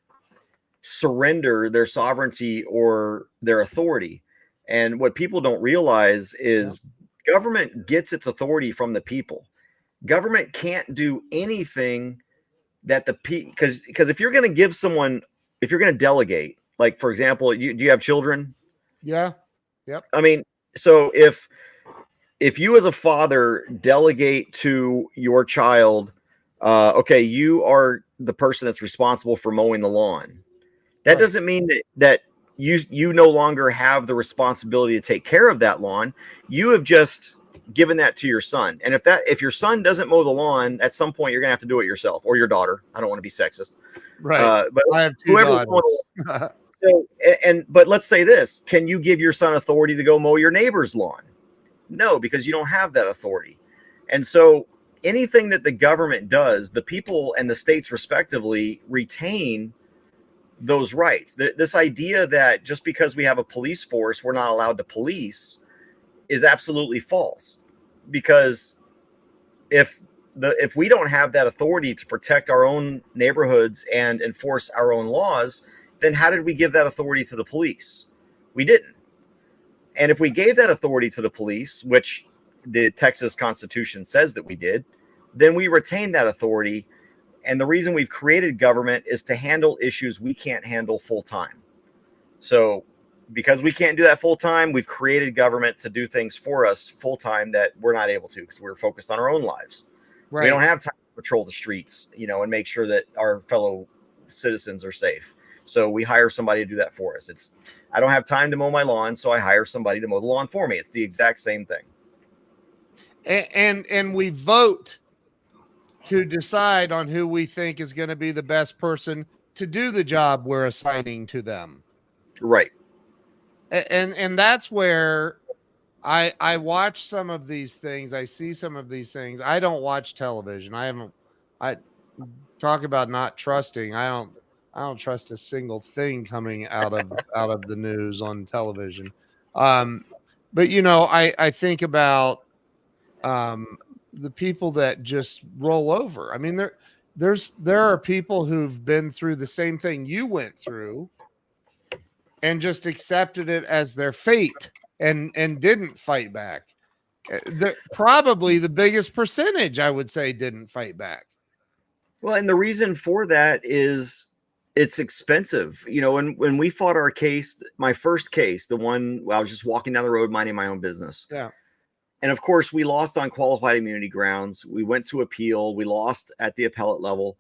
surrender their sovereignty or their authority. And what people don't realize is government gets its authority from the people. Government can't do anything that because if you're going to give someone, if you're going to delegate, like, for example, do you have children? Yeah. Yep. I mean, so if you as a father delegate to your child okay, you are the person that's responsible for mowing the lawn. That doesn't mean that you no longer have the responsibility to take care of that lawn. You have just given that to your son. And if your son doesn't mow the lawn, at some point you're gonna have to do it yourself, or your daughter. I don't want to be sexist. Right. But I have two whoever's daughters. so but let's say this: can you give your son authority to go mow your neighbor's lawn? No, because you don't have that authority. And so anything that the government does, the people and the states respectively retain those rights. This idea that just because we have a police force, we're not allowed to police is absolutely false. Because if we don't have that authority to protect our own neighborhoods and enforce our own laws, then how did we give that authority to the police? We didn't. And if we gave that authority to the police, which the Texas Constitution says that we did, then we retain that authority. And the reason we've created government is to handle issues we can't handle full time. So because we can't do that full time, we've created government to do things for us full time that we're not able to because we're focused on our own lives. Right. We don't have time to patrol the streets, and make sure that our fellow citizens are safe. So we hire somebody to do that for us. I don't have time to mow my lawn, so I hire somebody to mow the lawn for me. It's the exact same thing. And we vote to decide on who we think is going to be the best person to do the job we're assigning to them. Right. And that's where I watch some of these things. I see some of these things. I don't watch television. I talk about not trusting. I don't trust a single thing coming out of the news on television. But I think about the people that just roll over. I mean, there are people who've been through the same thing you went through and just accepted it as their fate and didn't fight back. Probably the biggest percentage, I would say, didn't fight back. Well, and the reason for that is it's expensive. When we fought our case, my first case, the one I was just walking down the road minding my own business. Yeah. And of course, we lost on qualified immunity grounds. We went to appeal. We lost at the appellate level,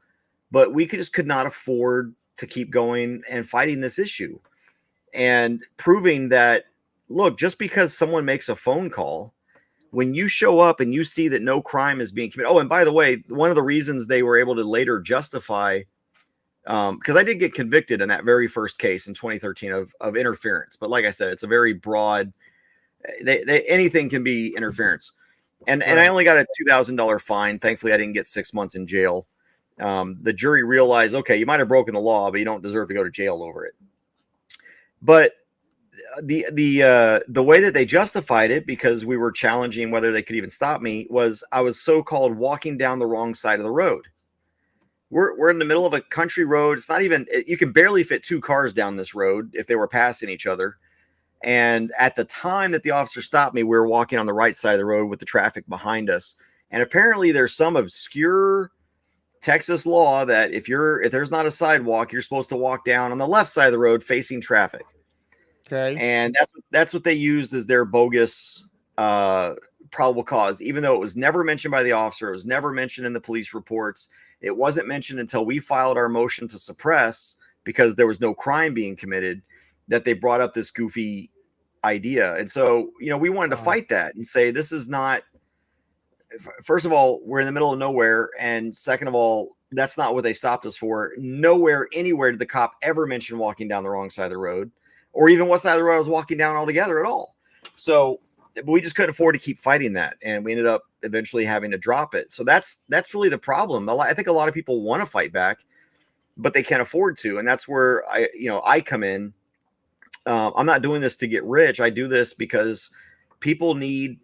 but we just could not afford to keep going and fighting this issue and proving that, look, just because someone makes a phone call, when you show up and you see that no crime is being committed. Oh, and by the way, one of the reasons they were able to later justify, because I did get convicted in that very first case in 2013 of interference. But like I said, it's a very broad, anything can be interference. And I only got a $2,000 fine. Thankfully, I didn't get 6 months in jail. The jury realized, okay, you might have broken the law, but you don't deserve to go to jail over it. But the way that they justified it, because we were challenging whether they could even stop me, was I was so-called walking down the wrong side of the road. We're in the middle of a country road. It's not even, you can barely fit two cars down this road if they were passing each other. And at the time that the officer stopped me, we were walking on the right side of the road with the traffic behind us. And apparently there's some obscure Texas law that if there's not a sidewalk, you're supposed to walk down on the left side of the road facing traffic. Okay. And that's what they used as their bogus probable cause, even though it was never mentioned by the officer. It was never mentioned in the police reports. It wasn't mentioned until we filed our motion to suppress because there was no crime being committed, that they brought up this goofy idea. And so, we wanted to fight that and say, this is not, first of all, we're in the middle of nowhere. And second of all, that's not what they stopped us for. Nowhere, anywhere did the cop ever mention walking down the wrong side of the road, or even what side of the road I was walking down altogether at all. So we just couldn't afford to keep fighting that. And we ended up eventually having to drop it. So that's really the problem. I think a lot of people want to fight back, but they can't afford to. And that's where I come in. I'm not doing this to get rich. I do this because people need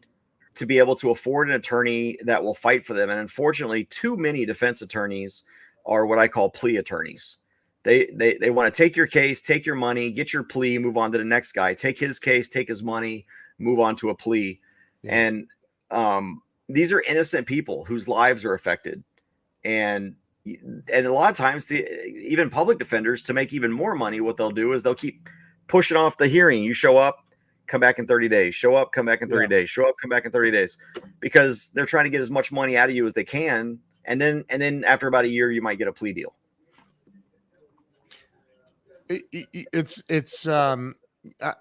to be able to afford an attorney that will fight for them. And unfortunately, too many defense attorneys are what I call plea attorneys. They want to take your case, take your money, get your plea, move on to the next guy, take his case, take his money, move on to a plea. Yeah. And these are innocent people whose lives are affected. And a lot of times, even public defenders, to make even more money, what they'll do is they'll keep pushing off the hearing. You show up, come back in 30 days, show up, come back in 30 days, show up, come back in 30 days, because they're trying to get as much money out of you as they can and then after about a year, you might get a plea deal.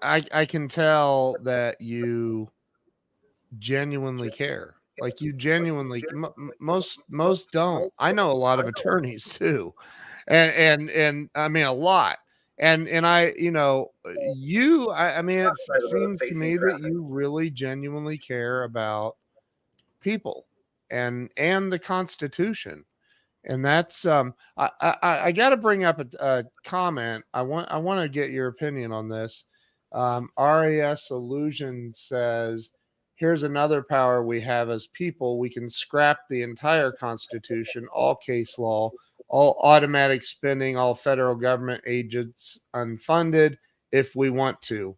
I can tell that you genuinely care. Like you genuinely, most don't. I know a lot of attorneys too, and I mean a lot. And I, I mean, it seems to me that you really genuinely care about people and the Constitution. And that's I got to bring up a comment. I want to get your opinion on this. RAS Illusion says, "Here's another power we have as people. We can scrap the entire Constitution, all case law, all automatic spending, all federal government agents unfunded, if we want to."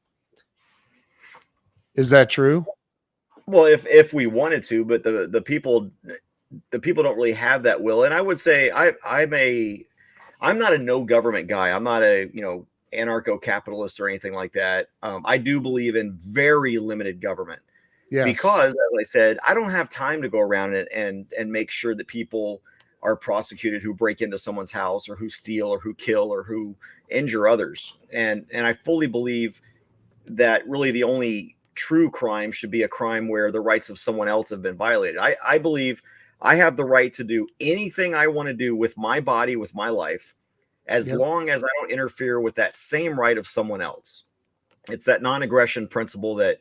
Is that true? Well, if we wanted to, but the people don't really have that will. And I would say I'm not a no government guy. I'm not a anarcho-capitalist or anything like that. I do believe in very limited government. Yes. Because, as I said, I don't have time to go around it and make sure that people are prosecuted who break into someone's house or who steal or who kill or who injure others. And I fully believe that really the only true crime should be a crime where the rights of someone else have been violated. I believe I have the right to do anything I want to do with my body, with my life, as long as I don't interfere with that same right of someone else. It's that non-aggression principle that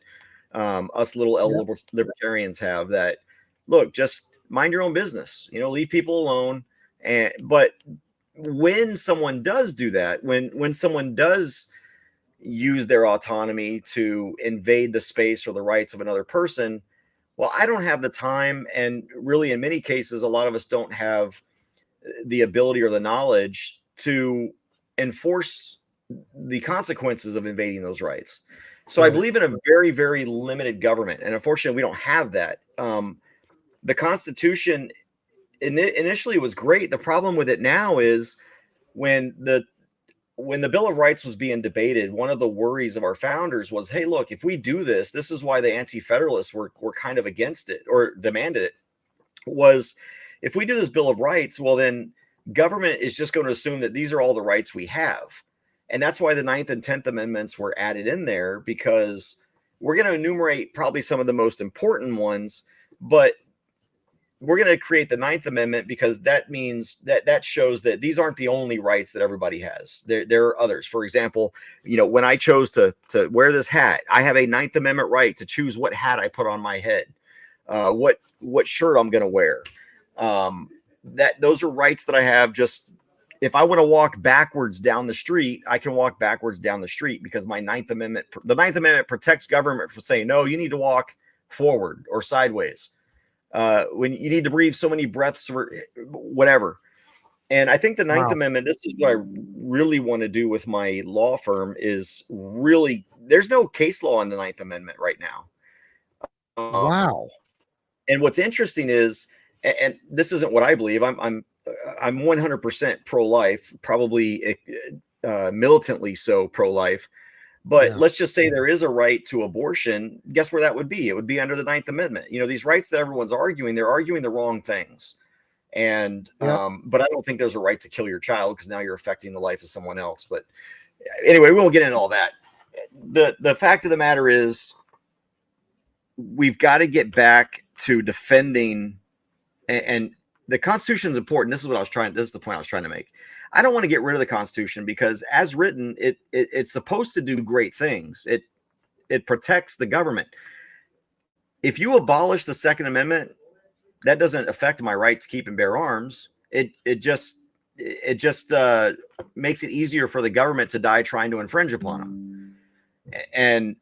us little L libertarians have, that, look, just mind your own business, leave people alone. But when someone does do that, when someone does use their autonomy to invade the space or the rights of another person, well, I don't have the time. And really, in many cases, a lot of us don't have the ability or the knowledge to enforce the consequences of invading those rights. So I believe in a very, very limited government. And unfortunately, we don't have that. The Constitution initially was great. The problem with it now is when the Bill of Rights was being debated, one of the worries of our founders was, hey, look, if we do this is why the anti-federalists were kind of against it or demanded it, was if we do this Bill of Rights, well, then government is just going to assume that these are all the rights we have. And that's why the 9th and 10th Amendments were added in there, because we're going to enumerate probably some of the most important ones, but we're going to create the 9th Amendment because that means that shows that these aren't the only rights that everybody has. There are others. For example, when I chose to wear this hat, I have a 9th Amendment right to choose what hat I put on my head, what shirt I'm going to wear. Those are rights that I have. Just if I want to walk backwards down the street, I can walk backwards down the street because the 9th Amendment protects government from saying, no, you need to walk forward or sideways. When you need to breathe so many breaths or whatever. And I think the 9th Amendment, this is what I really want to do with my law firm, is really, there's no case law on the 9th Amendment right now. And what's interesting is, and this isn't what I believe, I'm 100% pro-life, probably militantly so pro-life. But let's just say there is a right to abortion. Guess where that would be? It would be under the 9th Amendment. These rights that everyone's arguing, they're arguing the wrong things. And but I don't think there's a right to kill your child, because now you're affecting the life of someone else. But anyway, we won't get into all that. The fact of the matter is, we've got to get back to defending, and the Constitution is important. This is the point I was trying to make. I don't want to get rid of the Constitution because, as written, it's supposed to do great things. It protects the government. If you abolish the Second Amendment, that doesn't affect my right to keep and bear arms. It just makes it easier for the government to die trying to infringe upon them. And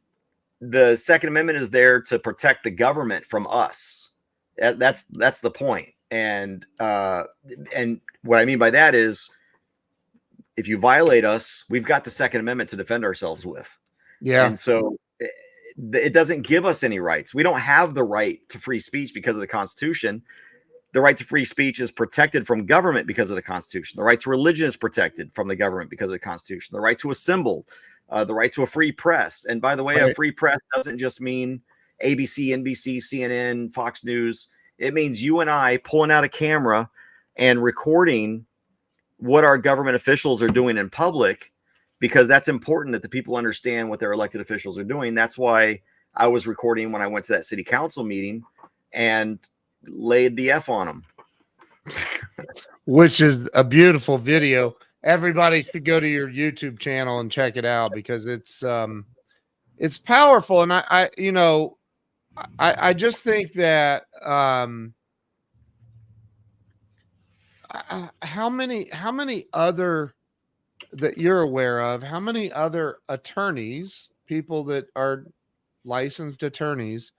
the Second Amendment is there to protect the government from us. That's the point. And what I mean by that is, if you violate us, we've got the Second Amendment to defend ourselves with. And so it doesn't give us any rights. We don't have the right to free speech because of the Constitution. The right to free speech is protected from government because of the Constitution. The right to religion is protected from the government because of the Constitution. The right to assemble, the right to a free press. And by the way, a free press doesn't just mean ABC, NBC, CNN, Fox News. It means you and I pulling out a camera and recording what our government officials are doing in public, because that's important that the people understand what their elected officials are doing. That's why I was recording when I went to that city council meeting and laid the F on them. Which is a beautiful video. Everybody should go to your YouTube channel and check it out, because it's powerful. And I just think that how many other that you're aware of, how many other attorneys, people that are licensed attorneys,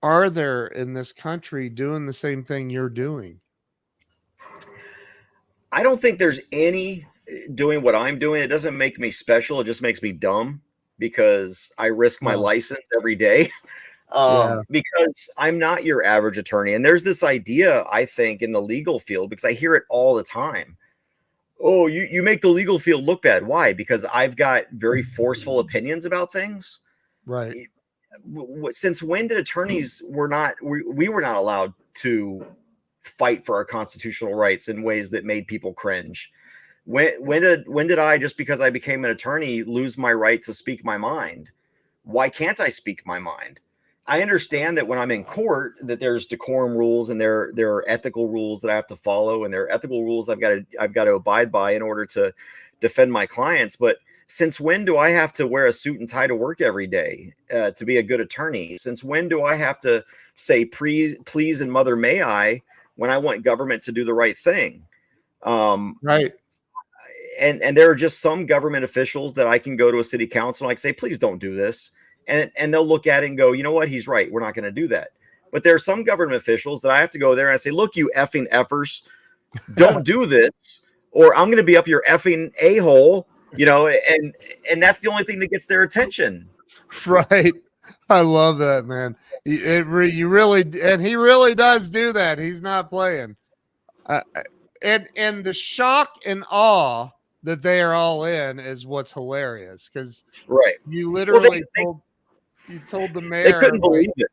are there in this country doing the same thing you're doing? I don't think there's any doing what I'm doing. It doesn't make me special. It just makes me dumb, because I risk my license every day. Because I'm not your average attorney. And there's this idea, I think, in the legal field, because I hear it all the time. Oh, you make the legal field look bad. Why? Because I've got very forceful opinions about things. Right. Since when did attorneys we were not allowed to fight for our constitutional rights in ways that made people cringe? When did I, just because I became an attorney, lose my right to speak my mind? Why can't I speak my mind? I understand that when I'm in court, that there's decorum rules and there are ethical rules that I have to follow, and there are ethical rules I've got to abide by in order to defend my clients. But since when do I have to wear a suit and tie to work every day to be a good attorney? Since when do I have to say please and mother may I when I want government to do the right thing? Right. And there are just some government officials that I can go to a city council and I can say, please don't do this. And they'll look at it and go, you know what? He's right. We're not going to do that. But there are some government officials that I have to go there and I say, look, you effing effers, don't do this, or I'm going to be up your effing a-hole, and that's the only thing that gets their attention. Right. I love that, man. You really, and he really does do that. He's not playing. And the shock and awe that they are all in is what's hilarious, because right, you literally told the mayor. They couldn't believe it.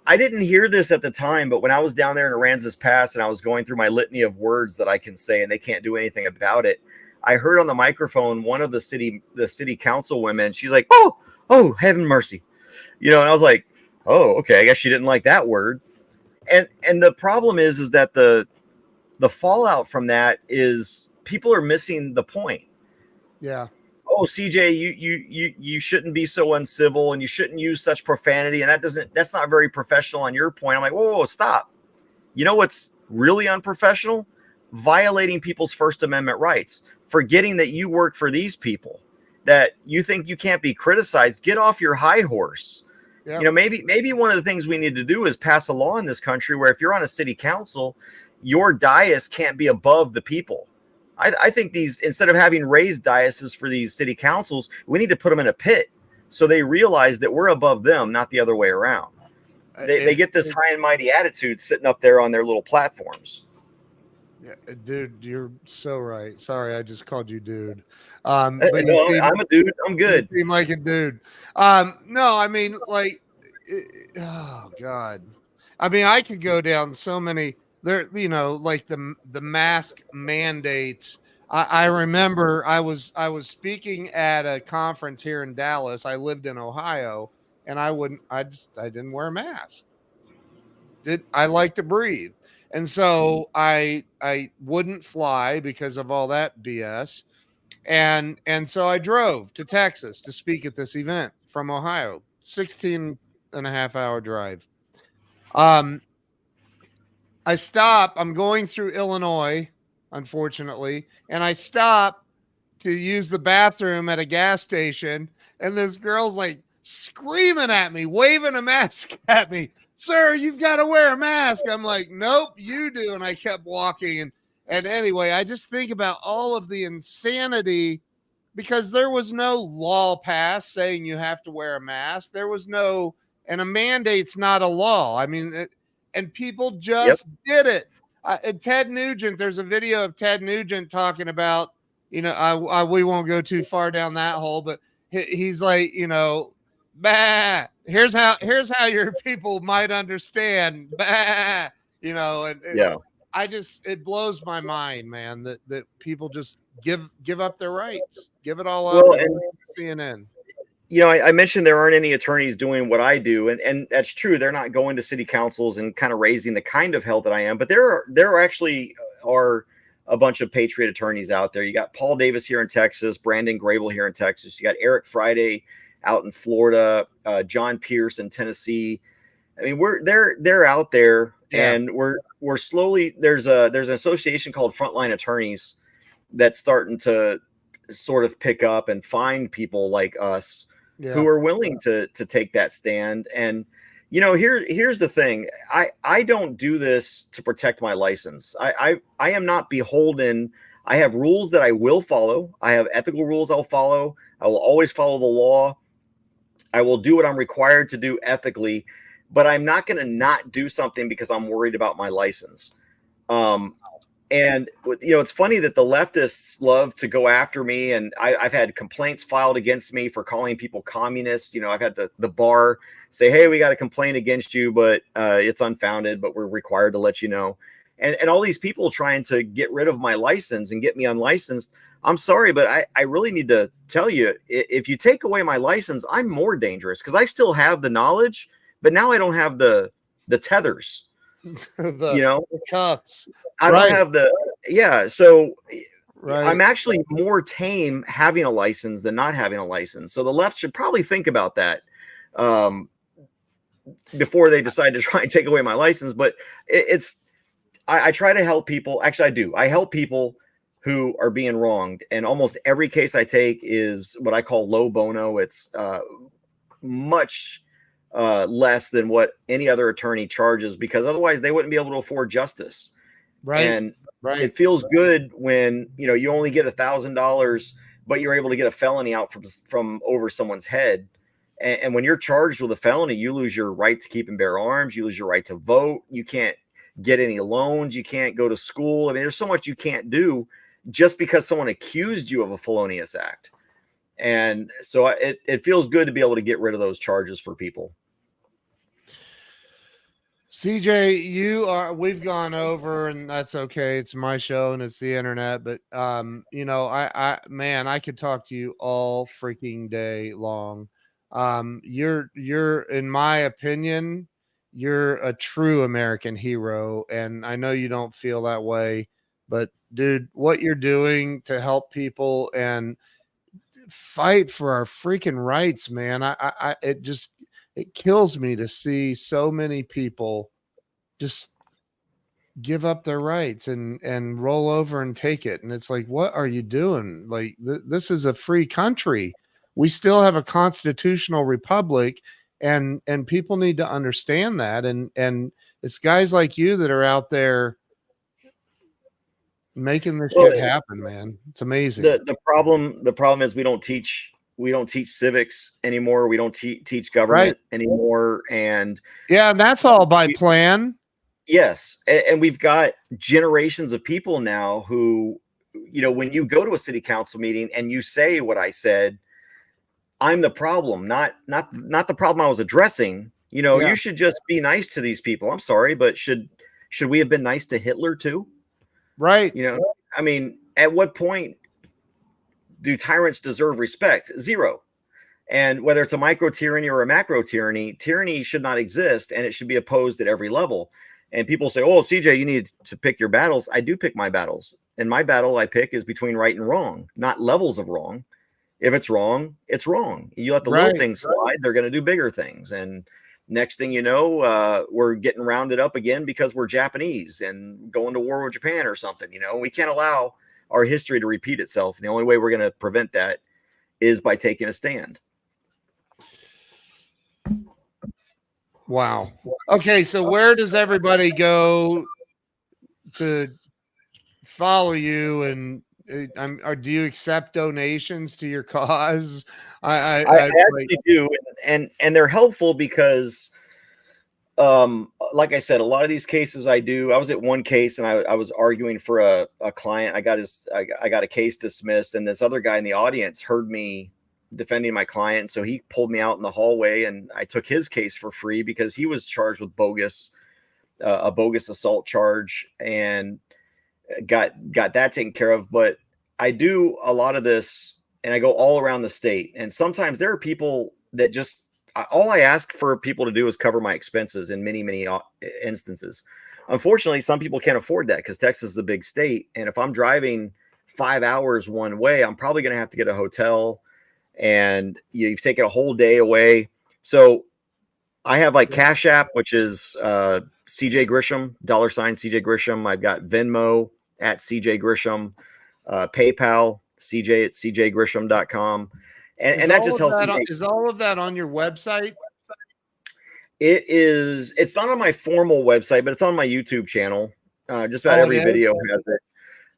I didn't hear this at the time, but when I was down there in Aransas Pass and I was going through my litany of words that I can say and they can't do anything about it, I heard on the microphone one of the city council women. She's like, "Oh, heaven mercy," and I was like, "Oh, okay. I guess she didn't like that word." And the problem is that the fallout from that is people are missing the point. Yeah. Oh, CJ, you shouldn't be so uncivil and you shouldn't use such profanity, and that's not very professional on your point. I'm like, whoa, stop. You know what's really unprofessional? Violating people's First Amendment rights, forgetting that you work for these people, that you think you can't be criticized. Get off your high horse. Yeah. Maybe one of the things we need to do is pass a law in this country where if you're on a city council, your dais can't be above the people. I think instead of having raised daises for these city councils, we need to put them in a pit so they realize that we're above them, not the other way around. They get this high and mighty attitude sitting up there on their little platforms. Yeah, dude, you're so right. Sorry, I just called you dude. But no, I'm a dude. I'm good. You seem like a dude. No, I mean, like, oh God. I mean, I could go down so many. There, like the mask mandates. I remember I was speaking at a conference here in Dallas. I lived in Ohio, and I didn't wear a mask. I like to breathe, and so I wouldn't fly because of all that BS, and so I drove to Texas to speak at this event from Ohio, 16 and a half hour drive. I stop. I'm going through Illinois, unfortunately, and I stop to use the bathroom at a gas station, and this girl's like screaming at me, waving a mask at me. Sir, you've got to wear a mask. I'm like, nope, you do. And I kept walking. And anyway, I just think about all of the insanity, because there was no law passed saying you have to wear a mask. There was no, and a mandate's not a law. I mean, and people just did it. And Ted Nugent, there's a video of Ted Nugent talking about, we won't go too far down that hole, but he's like, bah, here's how your people might understand. Bah, you know, and Yeah. it blows my mind, man, that people just give up their rights, give it all up Well, and and CNN. I mentioned there aren't any attorneys doing what I do, and that's true. They're not going to city councils and kind of raising the kind of hell that I am. But there actually are a bunch of patriot attorneys out there. You got Paul Davis here in Texas, Brandon Grable here in Texas. You got Eric Friday out in Florida, John Pierce in Tennessee. I mean, they're out there, and we're slowly there's an association called Frontline Attorneys that's starting to sort of pick up and find people like us who are willing to take that stand. And here's the thing. I don't do this to protect my license. I am not beholden. I have rules that I will follow. I have ethical rules I'll follow. I will always follow the law. I will do what I'm required to do ethically, but I'm not going to not do something because I'm worried about my license. And it's funny that the leftists love to go after me, and I've had complaints filed against me for calling people communists. I've had the bar say, "Hey, we got a complaint against you, but it's unfounded, but we're required to let you know." And all these people trying to get rid of my license and get me unlicensed. I'm sorry, but I really need to tell you, if you take away my license, I'm more dangerous because I still have the knowledge, but now I don't have the tethers. the cuffs. I don't have so right. I'm actually more tame having a license than not having a license. So the left should probably think about that before they decide to try and take away my license. But I try to help people. Actually, I do. I help people who are being wronged. And almost every case I take is what I call low bono. It's much less than what any other attorney charges, because otherwise they wouldn't be able to afford justice. Right. And it feels good when you only get $1,000, but you're able to get a felony out from over someone's head. And when you're charged with a felony, you lose your right to keep and bear arms. You lose your right to vote. You can't get any loans. You can't go to school. I mean, there's so much you can't do just because someone accused you of a felonious act. And so it feels good to be able to get rid of those charges for people. CJ, we've gone over, and that's okay. It's my show and it's the internet, but I could talk to you all freaking day long. You're in my opinion, you're a true American hero, and I know you don't feel that way, but dude, what you're doing to help people and fight for our freaking rights, man. It kills me to see so many people just give up their rights and roll over and take it. And it's like, what are you doing? Like, this is a free country. We still have a constitutional republic, and people need to understand that. And it's guys like you that are out there making this shit happen, man. It's amazing. The problem is we don't teach civics anymore. We don't teach government anymore. And that's all by plan. Yes. And we've got generations of people now who, when you go to a city council meeting and you say what I said, I'm the problem, not the problem I was addressing. You should just be nice to these people. I'm sorry, but should we have been nice to Hitler too? Right. I mean, at what point do tyrants deserve respect? Zero. And whether it's a micro tyranny or a macro tyranny, tyranny should not exist, and it should be opposed at every level. And people say, "Oh, CJ, you need to pick your battles." I do pick my battles. And my battle I pick is between right and wrong, not levels of wrong. If it's wrong, it's wrong. You let the little things slide, they're going to do bigger things. And next thing you know, we're getting rounded up again because we're Japanese and going to war with Japan or something. We can't allow our history to repeat itself. The only way we're going to prevent that is by taking a stand. Wow. Okay, so where does everybody go to follow you? And do you accept donations to your cause? I actually do, and they're helpful because, like I said, a lot of these cases I was at one case and I was arguing for a client. I got a case dismissed, and this other guy in the audience heard me defending my client. So he pulled me out in the hallway, and I took his case for free because he was charged with a bogus assault charge, and got that taken care of. But I do a lot of this, and I go all around the state. And sometimes there are people that just, all I ask for people to do is cover my expenses in many, many instances. Unfortunately, some people can't afford that because Texas is a big state. And if I'm driving 5 hours one way, I'm probably going to have to get a hotel, and you've taken a whole day away. So I have like Cash App, which is CJ Grisham, $CJ Grisham. I've got Venmo at CJ Grisham, PayPal, CJ at CJGrisham.com. And that just helps me. Is all of that on your website? It is. It's not on my formal website, but it's on my YouTube channel. Just about every video has it.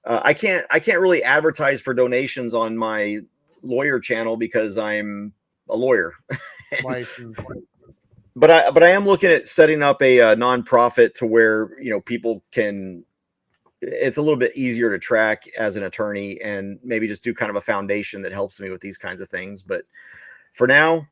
I can't really advertise for donations on my lawyer channel because I'm a lawyer. But I am looking at setting up a nonprofit to where, people can, it's a little bit easier to track as an attorney, and maybe just do kind of a foundation that helps me with these kinds of things. But for now,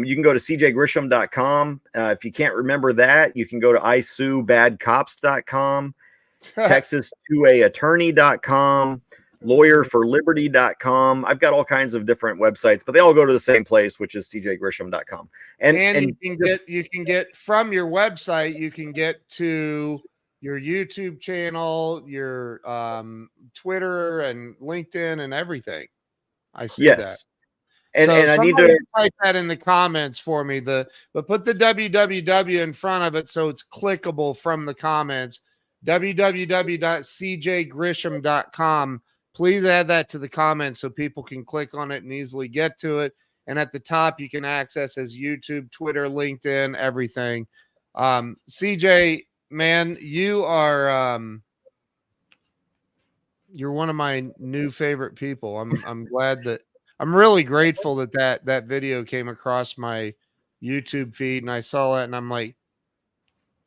you can go to cjgrisham.com. If you can't remember that, you can go to isuebadcops.com, texas2aattorney.com, lawyerforliberty.com. I've got all kinds of different websites, but they all go to the same place, which is cjgrisham.com. And you can get from your website, you can get to your YouTube channel, your Twitter and LinkedIn and everything. I see that. And I need to type that in the comments for me. But put the www in front of it so it's clickable from the comments. www.cjgrisham.com. Please add that to the comments so people can click on it and easily get to it. And at the top, you can access as YouTube, Twitter, LinkedIn, everything. CJ, man, you are you're one of my new favorite people. I'm glad that. I'm really grateful that video came across my YouTube feed, and I saw it, and I'm like,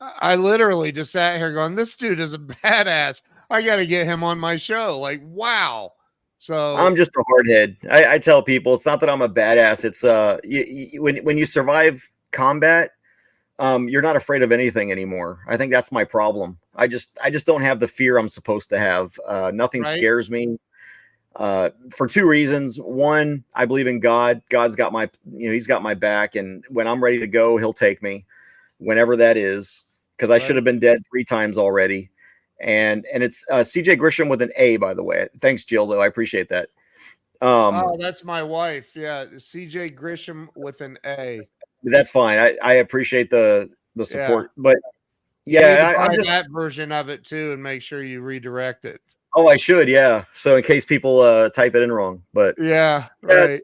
I literally just sat here going, this dude is a badass. I got to get him on my show. Like, wow. So I'm just a hardhead. I tell people it's not that I'm a badass. It's when you survive combat, you're not afraid of anything anymore. I think that's my problem. I just don't have the fear I'm supposed to have. Nothing scares me. For two reasons. One, I believe in God. God's got he's got my back. And when I'm ready to go, he'll take me whenever that is, because I should have been dead 3 times already. And it's CJ Grisham with an A, by the way. Thanks, Jill, though. I appreciate that. Oh, that's my wife. Yeah. CJ Grisham with an A. That's fine. I appreciate the support, but I just that version of it too, and make sure you redirect it. Oh, I should, yeah. So in case people type it in wrong, but right.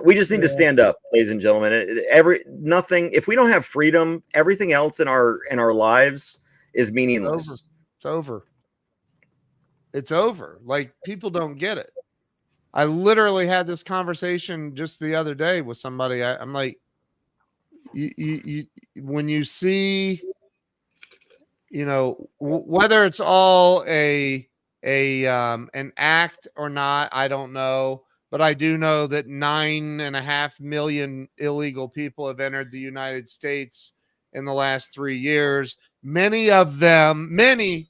We just need to stand up, ladies and gentlemen. If we don't have freedom, everything else in our lives is meaningless. It's over. It's over. Like, people don't get it. I literally had this conversation just the other day with somebody. I'm like, when you see, whether it's all an act or not, I don't know, but I do know that 9.5 million illegal people have entered the United States in the last 3 years. Many of them, many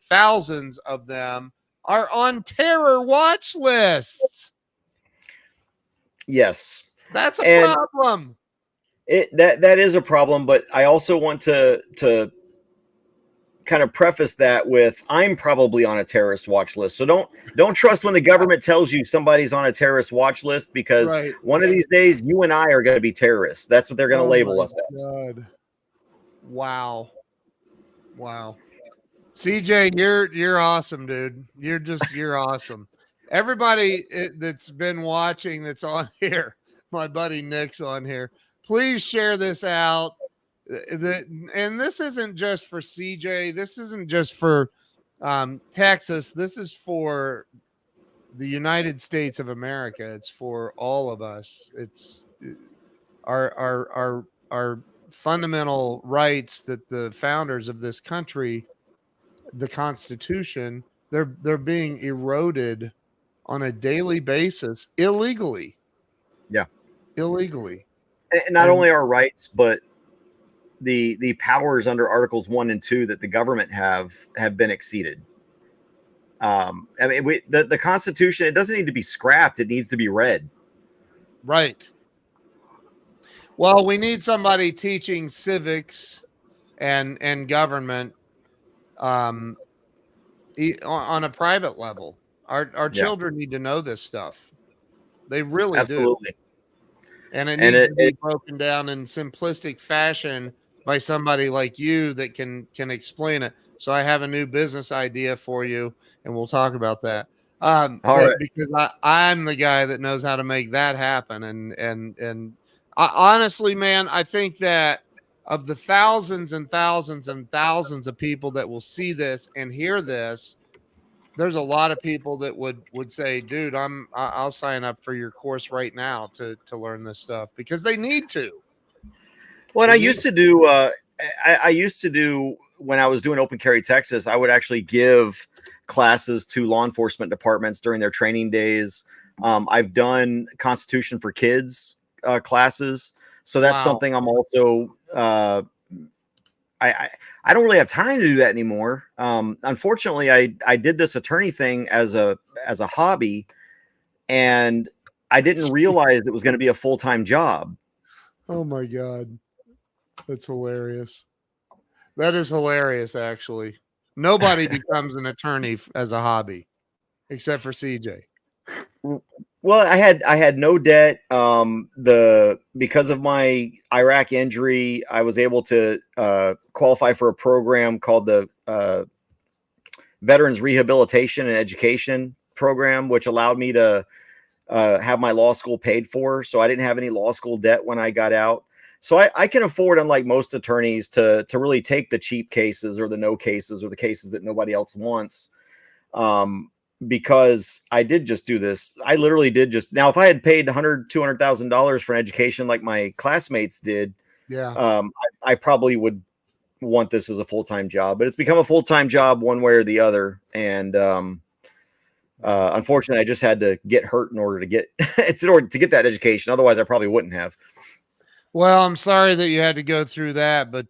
thousands of them are on terror watch lists. Yes. That's a problem. That is a problem, but I also want to kind of preface that with, I'm probably on a terrorist watch list. So don't trust when the government tells you somebody's on a terrorist watch list, because one of these days you and I are going to be terrorists. That's what they're going to label us as. God. Wow. CJ, you're awesome, dude. You're awesome. Everybody that's been watching, that's on here, my buddy Nick's on here, please share this out. And this isn't just for CJ. This isn't just for Texas. This is for the United States of America. It's for all of us. It's our fundamental rights that the founders of this country, the Constitution, they're being eroded on a daily basis illegally. Yeah. Illegally. And not only our rights, but the powers under Articles 1 and 2 that the government have been exceeded. I mean, the Constitution, it doesn't need to be scrapped. It needs to be read. Right. Well, we need somebody teaching civics and government on a private level. Our children need to know this stuff. They really Absolutely. do. And it needs to be broken down in simplistic fashion by somebody like you that can explain it. So I have a new business idea for you, and we'll talk about that. All right. Because I'm the guy that knows how to make that happen. And honestly, man, I think that of the thousands and thousands and thousands of people that will see this and hear this, there's a lot of people that would say, dude, I'll sign up for your course right now to learn this stuff, because they need to. Well, I used to do, I used to do, when I was doing Open Carry Texas, I would actually give classes to law enforcement departments during their training days. I've done Constitution for Kids classes. So that's something I'm also, I don't really have time to do that anymore. Unfortunately, I did this attorney thing as a hobby, and I didn't realize it was going to be a full-time job. Oh my God. That's hilarious. That is hilarious. Actually, nobody becomes an attorney as a hobby except for CJ. Well, I had no debt. Because of my Iraq injury, I was able to qualify for a program called the Veterans Rehabilitation and Education Program, which allowed me to have my law school paid for. So I didn't have any law school debt when I got out. So I can afford, unlike most attorneys, to really take the cheap cases or the no cases or the cases that nobody else wants. Because I did just do this. I literally did just, now if I had paid $200,000 for an education like my classmates did, I probably would want this as a full-time job, but it's become a full-time job one way or the other. And unfortunately, I just had to get hurt in order to get that education. Otherwise, I probably wouldn't have. Well, I'm sorry that you had to go through that, but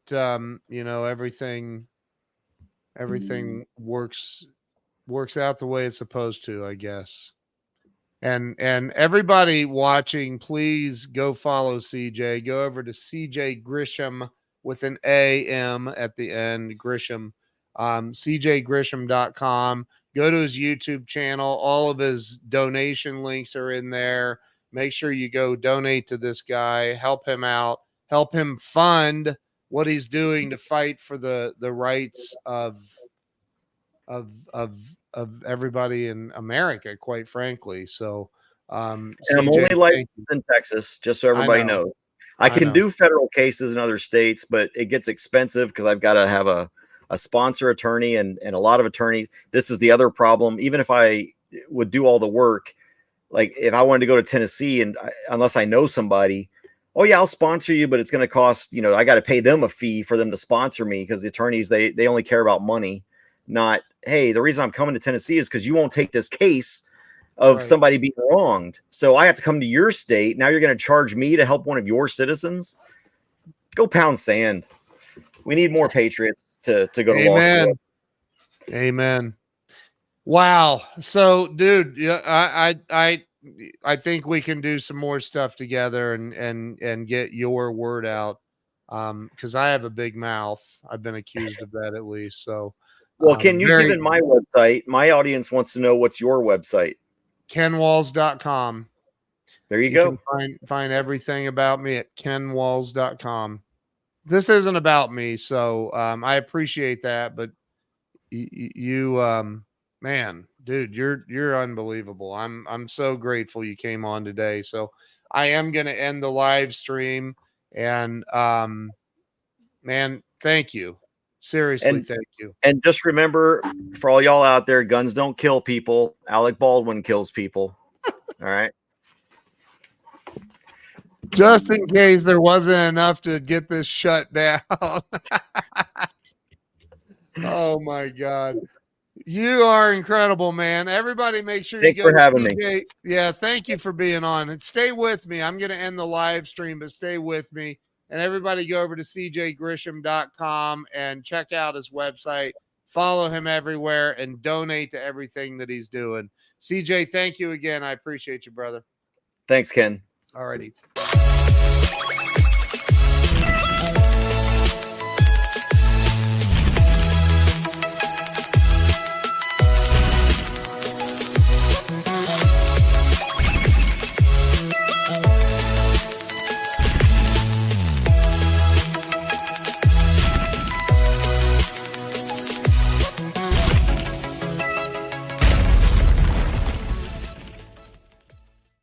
you know, everything works out the way it's supposed to, I guess. And everybody watching, please go follow CJ. Go over to CJ Grisham with an AM at the end, Grisham, cjgrisham.com. Go to his YouTube channel. All of his donation links are in there. Make sure you go donate to this guy, help him out, help him fund what he's doing to fight for the rights of everybody in America, quite frankly. So, and CJ, I'm only licensed in Texas, just so everybody knows. I can do federal cases in other states, but it gets expensive because I've got to have a sponsor attorney and a lot of attorneys. This is the other problem. Even if I would do all the work, like if I wanted to go to Tennessee and unless I know somebody, oh yeah, I'll sponsor you, but it's going to cost, you know, I got to pay them a fee for them to sponsor me, because the attorneys, they only care about money, not, hey, the reason I'm coming to Tennessee is because you won't take this case of somebody being wronged. So I have to come to your state. Now you're going to charge me to help one of your citizens? Go pound sand. We need more patriots to go to law school. Amen. Wow. So, dude, yeah, I think we can do some more stuff together and get your word out. Because I have a big mouth. I've been accused of that, at least. So, well, Ken, you've given my website. My audience wants to know, what's your website? KenWalls.com. There you go. Can find everything about me at KenWalls.com. This isn't about me, so I appreciate that, but you man, dude, you're unbelievable. I'm so grateful you came on today. So I am going to end the live stream, and man, thank you. Seriously, thank you. And just remember, for all y'all out there, guns don't kill people. Alec Baldwin kills people. All right. Just in case there wasn't enough to get this shut down. Oh my God. You are incredible, man. Everybody make sure Thanks you go for to having me. CJ. Yeah, thank you for being on. And stay with me. I'm going to end the live stream, but stay with me. And everybody go over to cjgrisham.com and check out his website. Follow him everywhere and donate to everything that he's doing. CJ, thank you again. I appreciate you, brother. Thanks, Ken. All righty.